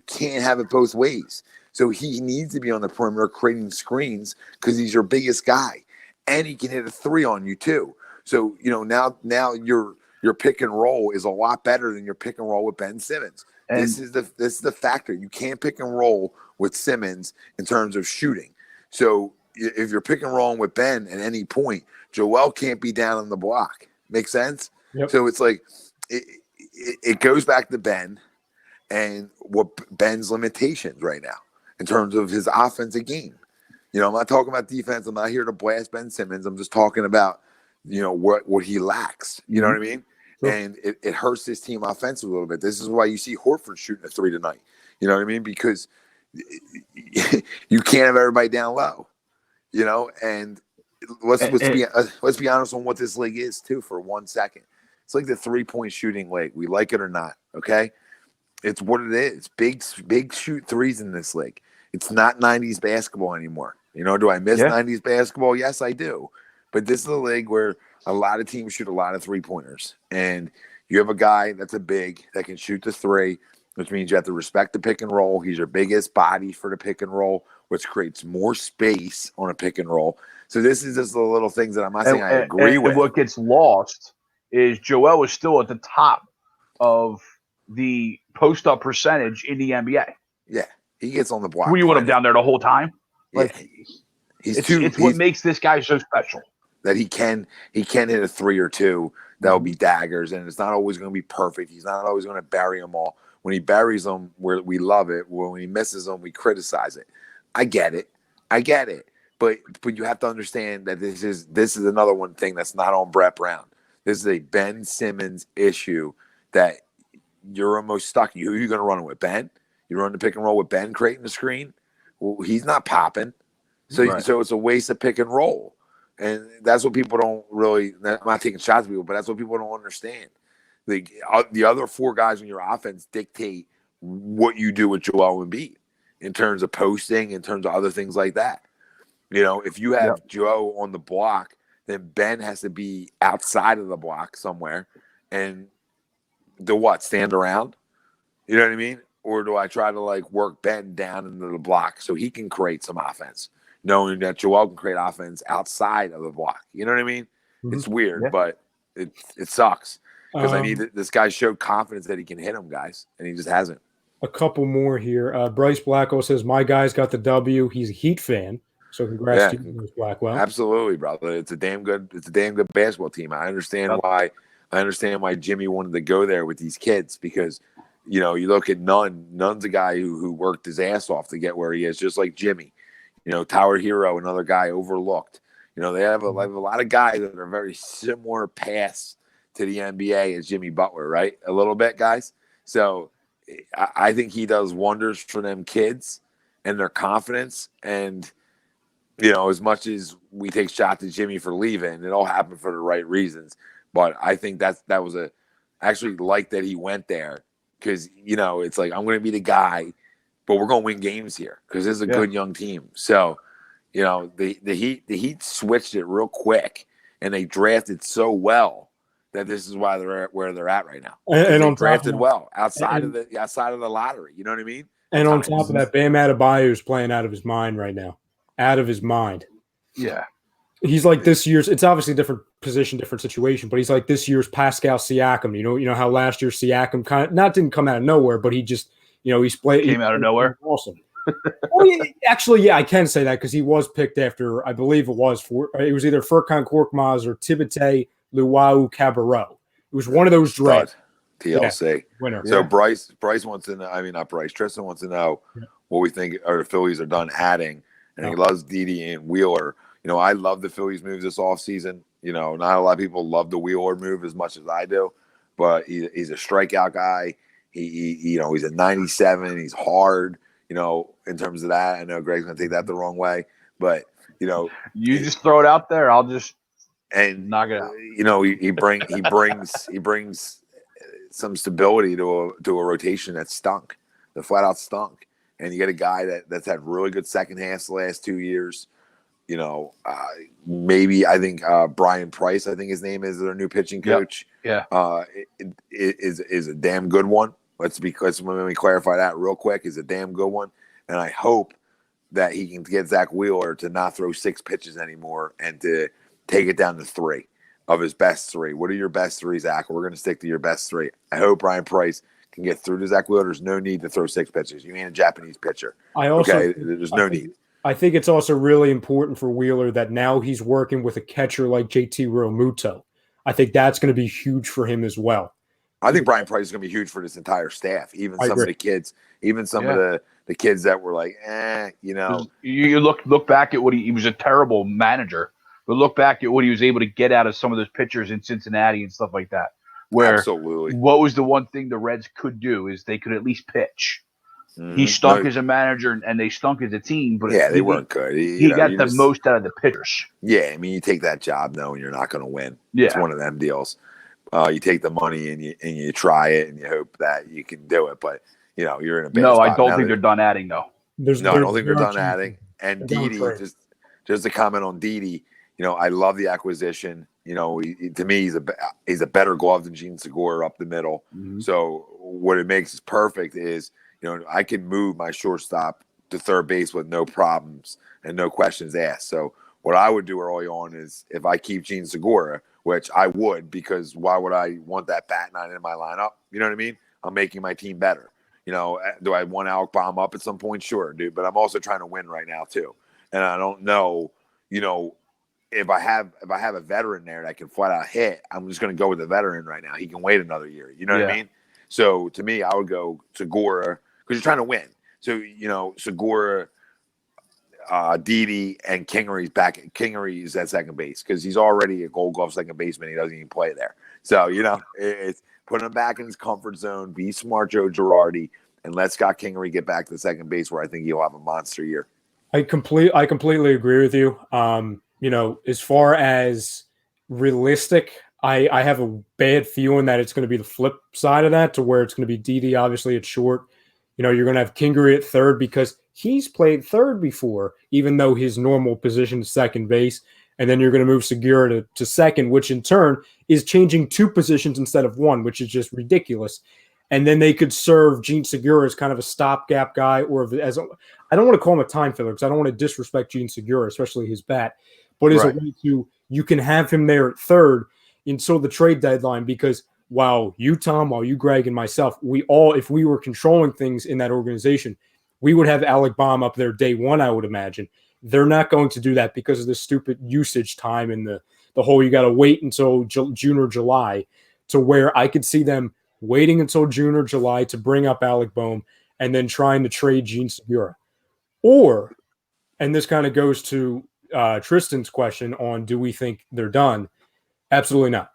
can't have it both ways. So he needs to be on the perimeter creating screens because he's your biggest guy, and he can hit a 3 on you too. So now your pick and roll is a lot better than your pick and roll with Ben Simmons. And this is the factor. You can't pick and roll with Simmons in terms of shooting. So if you're pick and rolling with Ben at any point, Joel can't be down on the block. Make sense? Yep. So it's like it goes back to Ben and what Ben's limitations right now in terms of his offensive game. I'm not talking about defense. I'm not here to blast Ben Simmons. I'm just talking about what he lacks. You know what I mean? Sure. And it hurts this team offensively a little bit. This is why you see Horford shooting a 3 tonight. You know what I mean? Because you can't have everybody down low. And let's be honest on what this league is too for 1 second. It's like the 3-point shooting league. We like it or not, okay? It's what it is. Big shoot threes in this league. It's not 90s basketball anymore. Do I miss 90s basketball? Yes, I do. But this is a league where a lot of teams shoot a lot of 3-pointers. And you have a guy that's a big that can shoot the 3, which means you have to respect the pick and roll. He's your biggest body for the pick and roll, which creates more space on a pick and roll. So this is just the little things that I'm not saying I agree with. And what gets lost is Joel is still at the top of the post-up percentage in the NBA. Yeah, he gets on the block. Who you want him down there the whole time? Like, yeah. It's what makes this guy so special. That he can hit a 3 or 2 that will be daggers, and it's not always going to be perfect. He's not always going to bury them all. When he buries them, we love it. When he misses them, we criticize it. I get it. But you have to understand that this is another one thing that's not on Brett Brown. This is a Ben Simmons issue that you're almost stuck. Who are you going to run with, Ben? You run the pick and roll with Ben creating the screen? Well, he's not popping. So it's a waste of pick and roll. And that's what people don't really – I'm not taking shots at people, but that's what people don't understand. The other 4 guys in your offense dictate what you do with Joel Embiid in terms of posting, in terms of other things like that. If you have Joe on the block, then Ben has to be outside of the block somewhere and stand around? You know what I mean? Or do I try to work Ben down into the block so he can create some offense, knowing that Joel can create offense outside of the block? You know what I mean? Mm-hmm. It's weird, but it sucks because I need this guy showed confidence that he can hit them, guys, and he just hasn't. A couple more here. Bryce Blackwell says, my guy's got the W. He's a Heat fan. So congrats to you, Blackwell. Absolutely, brother. It's a damn good basketball team. I understand why Jimmy wanted to go there with these kids because, you look at Nunn's a guy who worked his ass off to get where he is, just like Jimmy. Tyler Hero, another guy overlooked. They have a lot of guys that are very similar paths to the NBA as Jimmy Butler, right? A little bit, guys. So I think he does wonders for them kids and their confidence. And, as much as we take shots at Jimmy for leaving, it all happened for the right reasons. But I think that was actually like that he went there because, it's like, I'm going to be the guy, but we're going to win games here because this is a good young team. So, the Heat switched it real quick and they drafted so well that this is why they're where they're at right now. And they drafted well outside of the lottery. You know what I mean? And on top of that, Bam Adebayo is playing out of his mind right now. Out of his mind. Yeah. He's like this year's. It's obviously a different position, different situation, but he's like this year's Pascal Siakam. You know how last year Siakam didn't come out of nowhere, but he just he's played. Came out of nowhere. Awesome. Actually, I can say that because he was picked after, I believe it was either Furkan Korkmaz or Timothé Luau Cabarrot. It was one of those drafts. TLC. Winner. So Bryce wants to know, not Bryce, Tristan wants to know what we think the Phillies are done adding. And he loves Didi and Wheeler. I love the Phillies moves this offseason. Not a lot of people love the Wheeler move as much as I do, but he's a strikeout guy. He's a 97. He's hard, in terms of that. I know Greg's going to take that the wrong way, but, you just throw it out there. I'll just knock it out. He brings some stability to a rotation that stunk. The flat out stunk. And you get a guy that's had really good second halves the last 2 years. Maybe I think Brian Price, I think his name is, their new pitching coach. Yeah. Is a damn good one. Let me clarify that real quick. Is a damn good one. And I hope that he can get Zach Wheeler to not throw 6 pitches anymore and to take it down to 3 of his best 3. What are your best 3, Zach? We're going to stick to your best 3. I hope Brian Price can get through to Zach Wheeler. There's no need to throw 6 pitches. You ain't a Japanese pitcher. There's no need. I think it's also really important for Wheeler that now he's working with a catcher like JT Realmuto. I think that's going to be huge for him as well. I think Brian Price is going to be huge for this entire staff. Even some of the kids, of the kids that were like, You look back at what he was a terrible manager, but look back at what he was able to get out of some of those pitchers in Cincinnati and stuff like that. Where absolutely, what was the one thing the Reds could do is they could at least pitch. Mm-hmm. He stunk as a manager and they stunk as a team, but they weren't good. He got the most out of the pitchers. Yeah, you take that job knowing you're not going to win. Yeah. It's one of them deals. You take the money and you try it and you hope that you can do it, but you're in a bad spot. I don't think they're done adding though. I don't think they're done adding. And Didi, just to comment on Didi, I love the acquisition. To me, he's a better glove than Gene Segura up the middle. Mm-hmm. So what it makes it perfect is, I can move my shortstop to third base with no problems and no questions asked. So what I would do early on is if I keep Gene Segura, which I would, because why would I want that bat nine in my lineup? You know what I mean? I'm making my team better. Do I want Alec Baum up at some point? Sure, dude. But I'm also trying to win right now too. And I don't know, if I have a veteran there that can flat out hit, I'm just going to go with the veteran right now. He can wait another year. You know what I mean? So to me, I would go Segura because you're trying to win. So Segura, Didi, and Kingery's back. Kingery's at second base because he's already a Gold Glove second baseman. He doesn't even play there. So it's putting him back in his comfort zone. Be smart, Joe Girardi, and let Scott Kingery get back to second base where I think he'll have a monster year. I completely agree with you. As far as realistic, I have a bad feeling that it's going to be the flip side of that, to where it's going to be Didi obviously at short. You're going to have Kingery at third because he's played third before, even though his normal position is second base. And then you're going to move Segura to second, which in turn is changing 2 positions instead of 1, which is just ridiculous. And then they could serve Gene Segura as kind of a stopgap guy, or I don't want to call him a time filler because I don't want to disrespect Gene Segura, especially his bat. But as a way you can have him there at third until the trade deadline, because while you, Tom, while you, Greg, and myself, if we were controlling things in that organization, we would have Alec Baum up there day one, I would imagine. They're not going to do that because of the stupid usage time and the whole you got to wait until June or July, to where I could see them waiting until June or July to bring up Alec Baum and then trying to trade Gene Segura. Or, and this kind of goes to Tristan's question on do we think they're done? Absolutely not.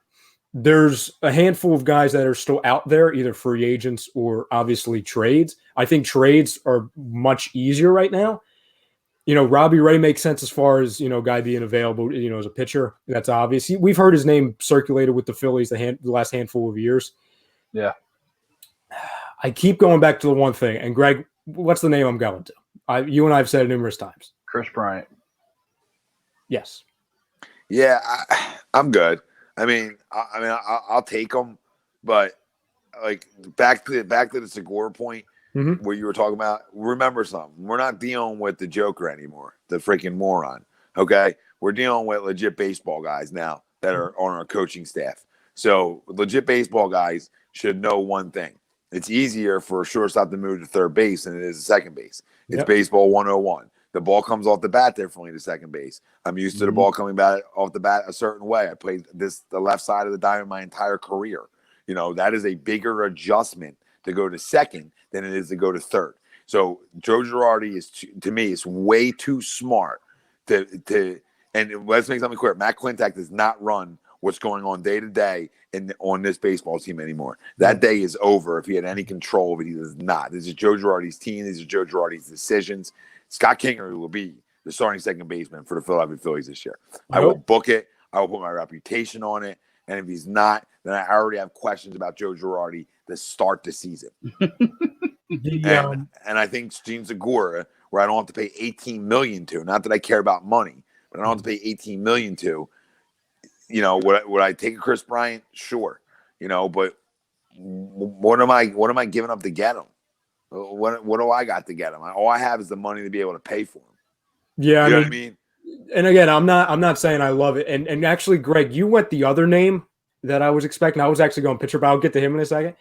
there's a handful of guys that are still out there, either free agents or obviously trades. I think trades are much easier right now. Robbie Ray makes sense as far as, guy being available, as a pitcher. That's obvious. We've heard his name circulated with the Phillies the last handful of years. Yeah. I keep going back to the one thing. And Greg, what's the name I'm going to? You and I have said it numerous times. Chris Bryant. Yes. Yeah, I'm good. I'll take him, but like back to the Segura point where you were talking about. Remember something: we're not dealing with the Joker anymore, the freaking moron. Okay, we're dealing with legit baseball guys now that are on our coaching staff. So legit baseball guys should know one thing: it's easier for a shortstop to move to third base than it is to second base. It's baseball 101. The ball comes off the bat differently to second base. I'm used to the ball coming back off the bat a certain way. I played the left side of the diamond my entire career. That is a bigger adjustment to go to second than it is to go to third. So Joe Girardi to me, is way too smart to. And let's make something clear: Matt Klentak does not run what's going on day to day on this baseball team anymore. That day is over. If he had any control of it, he does not. This is Joe Girardi's team. These are Joe Girardi's decisions. Scott Kingery will be the starting second baseman for the Philadelphia Phillies this year. I will book it. I will put my reputation on it. And if he's not, then I already have questions about Joe Girardi to start the season. And I think Gene Segura, where I don't have to pay $18 million to, not that I care about money, but I don't have to pay $18 million to, would I take a Chris Bryant? Sure. But what am I giving up to get him? What do I got to get him? All I have is the money to be able to pay for him. Yeah, you know what I mean? And again, I'm not saying I love it. And actually, Greg, you went the other name that I was expecting. I was actually going pitcher, but I'll get to him in a second.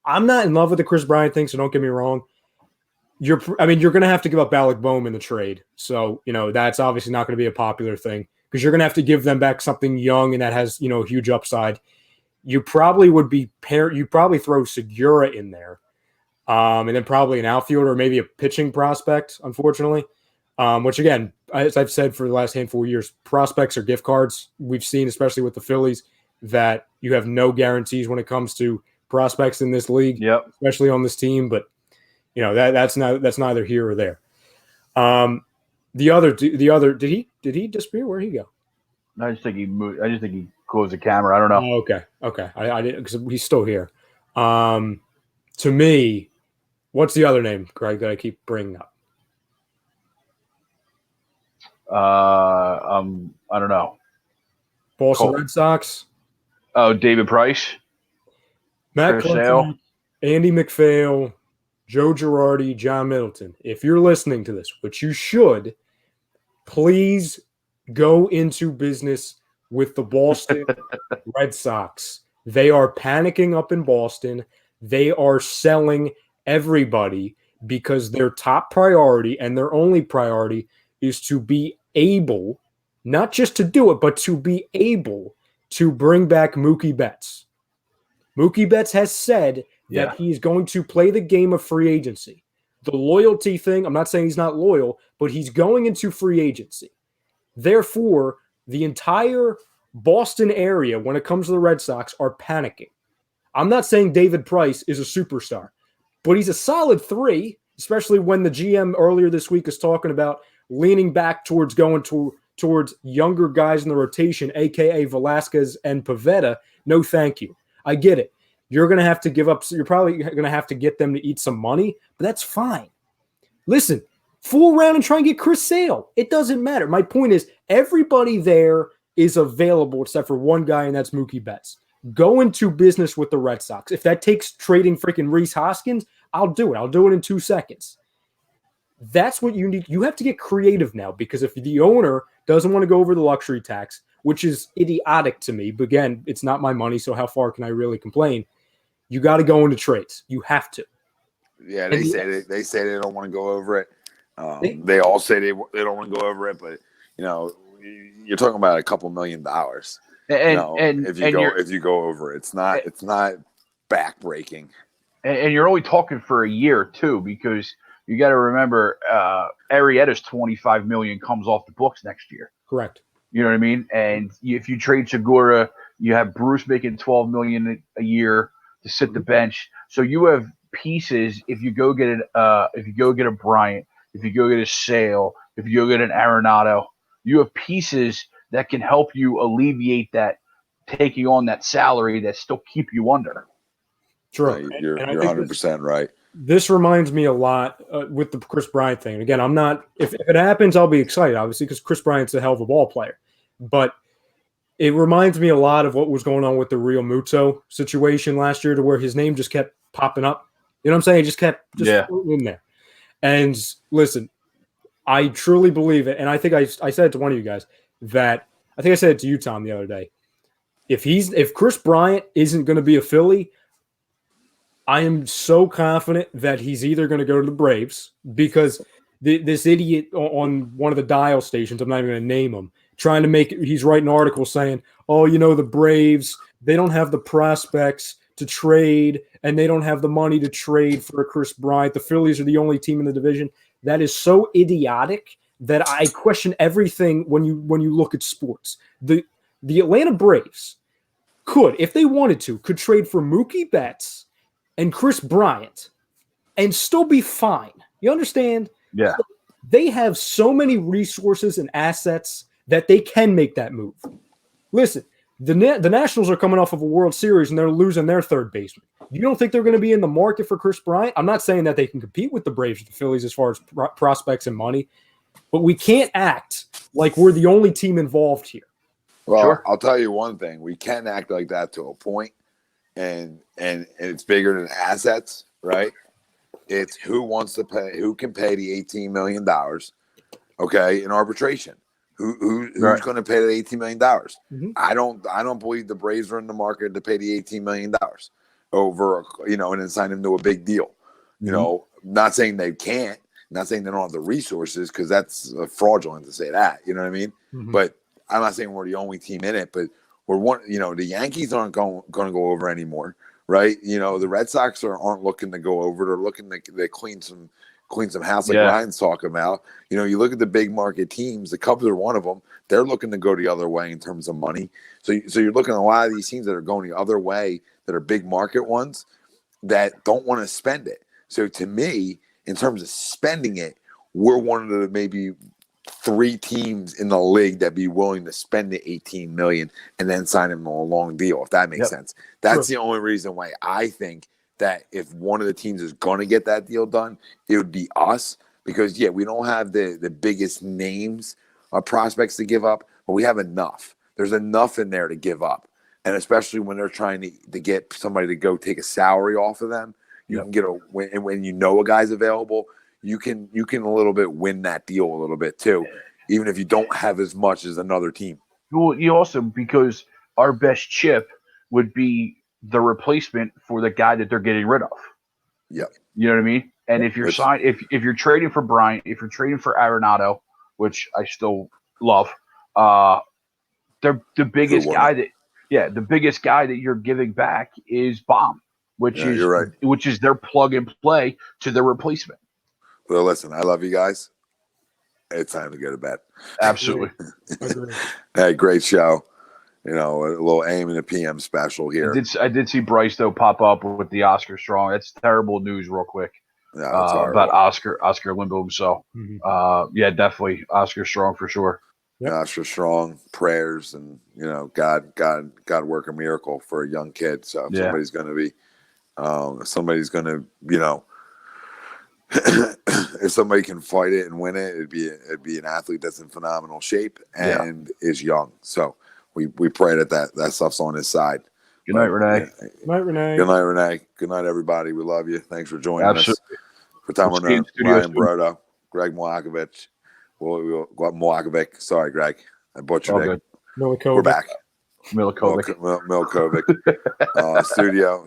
I'm not in love with the Chris Bryant thing, so don't get me wrong. You're going to have to give up Alec Boehm in the trade. So, that's obviously not going to be a popular thing because you're going to have to give them back something young and that has, huge upside. You probably would be you probably throw Segura in there. And then probably an outfielder or maybe a pitching prospect, unfortunately. Which, again, as I've said for the last handful of years, prospects are gift cards. We've seen, especially with the Phillies, that you have no guarantees when it comes to prospects in this league, especially on this team. But, that's neither here or there. The other, did he disappear? Where'd he go? I just think he moved. I just think he closed the camera. I don't know. Oh, okay. I didn't, because he's still here. To me, what's the other name, Greg, that I keep bringing up? I don't know. Boston Red Sox. Oh, David Price. Matt Klentak, Andy McPhail, Joe Girardi, John Middleton. If you're listening to this, which you should, please go into business with the Boston Red Sox. They are panicking up in Boston. They are selling everybody because their top priority and their only priority is to be able, not just to do it, but to be able to bring back Mookie Betts. Mookie Betts has said that he is going to play the game of free agency. The loyalty thing, I'm not saying he's not loyal, but he's going into free agency. Therefore, the entire Boston area, when it comes to the Red Sox, are panicking. I'm not saying David Price is a superstar, but he's a solid 3, especially when the GM earlier this week is talking about leaning back towards going towards younger guys in the rotation, a.k.a. Velasquez and Pivetta. No, thank you. I get it. You're going to have to give up. You're probably going to have to get them to eat some money, but that's fine. Listen, fool around and try and get Chris Sale. It doesn't matter. My point is everybody there is available except for one guy, and that's Mookie Betts. Go into business with the Red Sox. If that takes trading freaking Rhys Hoskins, I'll do it. I'll do it in 2 seconds. That's what you need. You have to get creative now because if the owner doesn't want to go over the luxury tax, which is idiotic to me, but again, it's not my money, so how far can I really complain? You got to go into trades. You have to. Yeah, they say they don't want to go over it. They all say they don't want to go over it, but you're talking about a couple $1 million. And if you go over it, it's not backbreaking. And you're only talking for a year too, because you got to remember Arrieta's $25 million comes off the books next year. Correct. You know what I mean? And if you trade Segura, You have Bruce making $12 million a year to sit the bench. So you have pieces. If you go get a Bryant, if you go get a Sale, if you go get an Arenado, you have pieces that can help you alleviate that taking on that salary that still keep you under. True. You're 100% right. This reminds me a lot with the Chris Bryant thing. Again, I'm not – if it happens, I'll be excited, obviously, because Chris Bryant's a hell of a ball player. But it reminds me a lot of what was going on with the Real Muto situation last year, to where his name just kept popping up. You know what I'm saying? He just kept floating in there. And listen, I truly believe it, and I think I said it to one of you guys, that – I think I said it to you, Tom, the other day. If Chris Bryant isn't going to be a Philly – I am so confident that he's either going to go to the Braves, because this idiot on one of the dial stations, I'm not even going to name him, he's writing articles saying, oh, the Braves, they don't have the prospects to trade, and they don't have the money to trade for Chris Bryant. The Phillies are the only team in the division. That is so idiotic that I question everything when you look at sports. The Atlanta Braves could, if they wanted to, could trade for Mookie Betts and Chris Bryant and still be fine. You understand? Yeah. They have so many resources and assets that they can make that move. Listen, the Nationals are coming off of a World Series and they're losing their third baseman. You don't think they're going to be in the market for Chris Bryant? I'm not saying that they can compete with the Braves or the Phillies as far as prospects and money, but we can't act like we're the only team involved here. Well, sure. I'll tell you one thing. We can act like that to a point. And it's bigger than assets, right? It's who can pay the $18 million, okay, in arbitration. Who's going to pay the $18 million? Mm-hmm. I don't believe the Braves are in the market to pay the $18 million over, and then sign him to a big deal. Mm-hmm. Not saying they can't, not saying they don't have the resources, because that's fraudulent to say that, you know what I mean? Mm-hmm. But I'm not saying we're the only team in it, but we're one. The Yankees aren't going to go over anymore, right? The Red Sox aren't looking to go over. They're looking to clean some house, like Ryan's talking about. You look at the big market teams. The Cubs are one of them. They're looking to go the other way in terms of money. So you're looking at a lot of these teams that are going the other way, that are big market ones, that don't want to spend it. So to me, in terms of spending it, we're one of the maybe 3 teams in the league that be willing to spend the $18 million and then sign him a long deal, if that makes sense. That's the only reason why I think that if one of the teams is going to get that deal done, it would be us, because we don't have the biggest names of prospects to give up, but we have enough. There's enough in there to give up, and especially when they're trying to get somebody to go take a salary off of them, you can get when a guy's available. You can a little bit win that deal a little bit too, even if you don't have as much as another team. Well, you also, because our best chip would be the replacement for the guy that they're getting rid of. Yeah. You know what I mean? And if you're if you're trading for Bryant, if you're trading for Arenado, which I still love, the biggest guy that you're giving back is Baum, which is their plug and play to their replacement. Well, listen, I love you guys. It's time to go to bed. Absolutely. Hey, great show. A little AM and a PM special here. I did see Bryce, though, pop up with the Oscar Strong. That's terrible news real quick. Yeah, that's about Oscar Lindblom. So, definitely Oscar Strong for sure. Yep. Oscar Strong, prayers, and, God work a miracle for a young kid. So somebody's going to if somebody can fight it and win it, it'd be an athlete that's in phenomenal shape and is young. So we pray that stuff's on his side. Good night, Renee. Good night, Renee. Good night, Renee. Good night, everybody. We love you. Thanks for joining us. For Tom Arnone, Ryan Brodo, Greg Milakovic. We'll go up Milakovic. Sorry, Greg. I butchered it. Milakovic. We're back. Milakovic.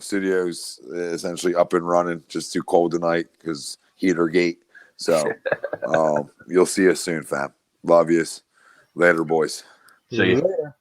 Studio's essentially up and running. Just too cold tonight because heater gate. So you'll see us soon, fam. Love yous. Later, boys. See you later.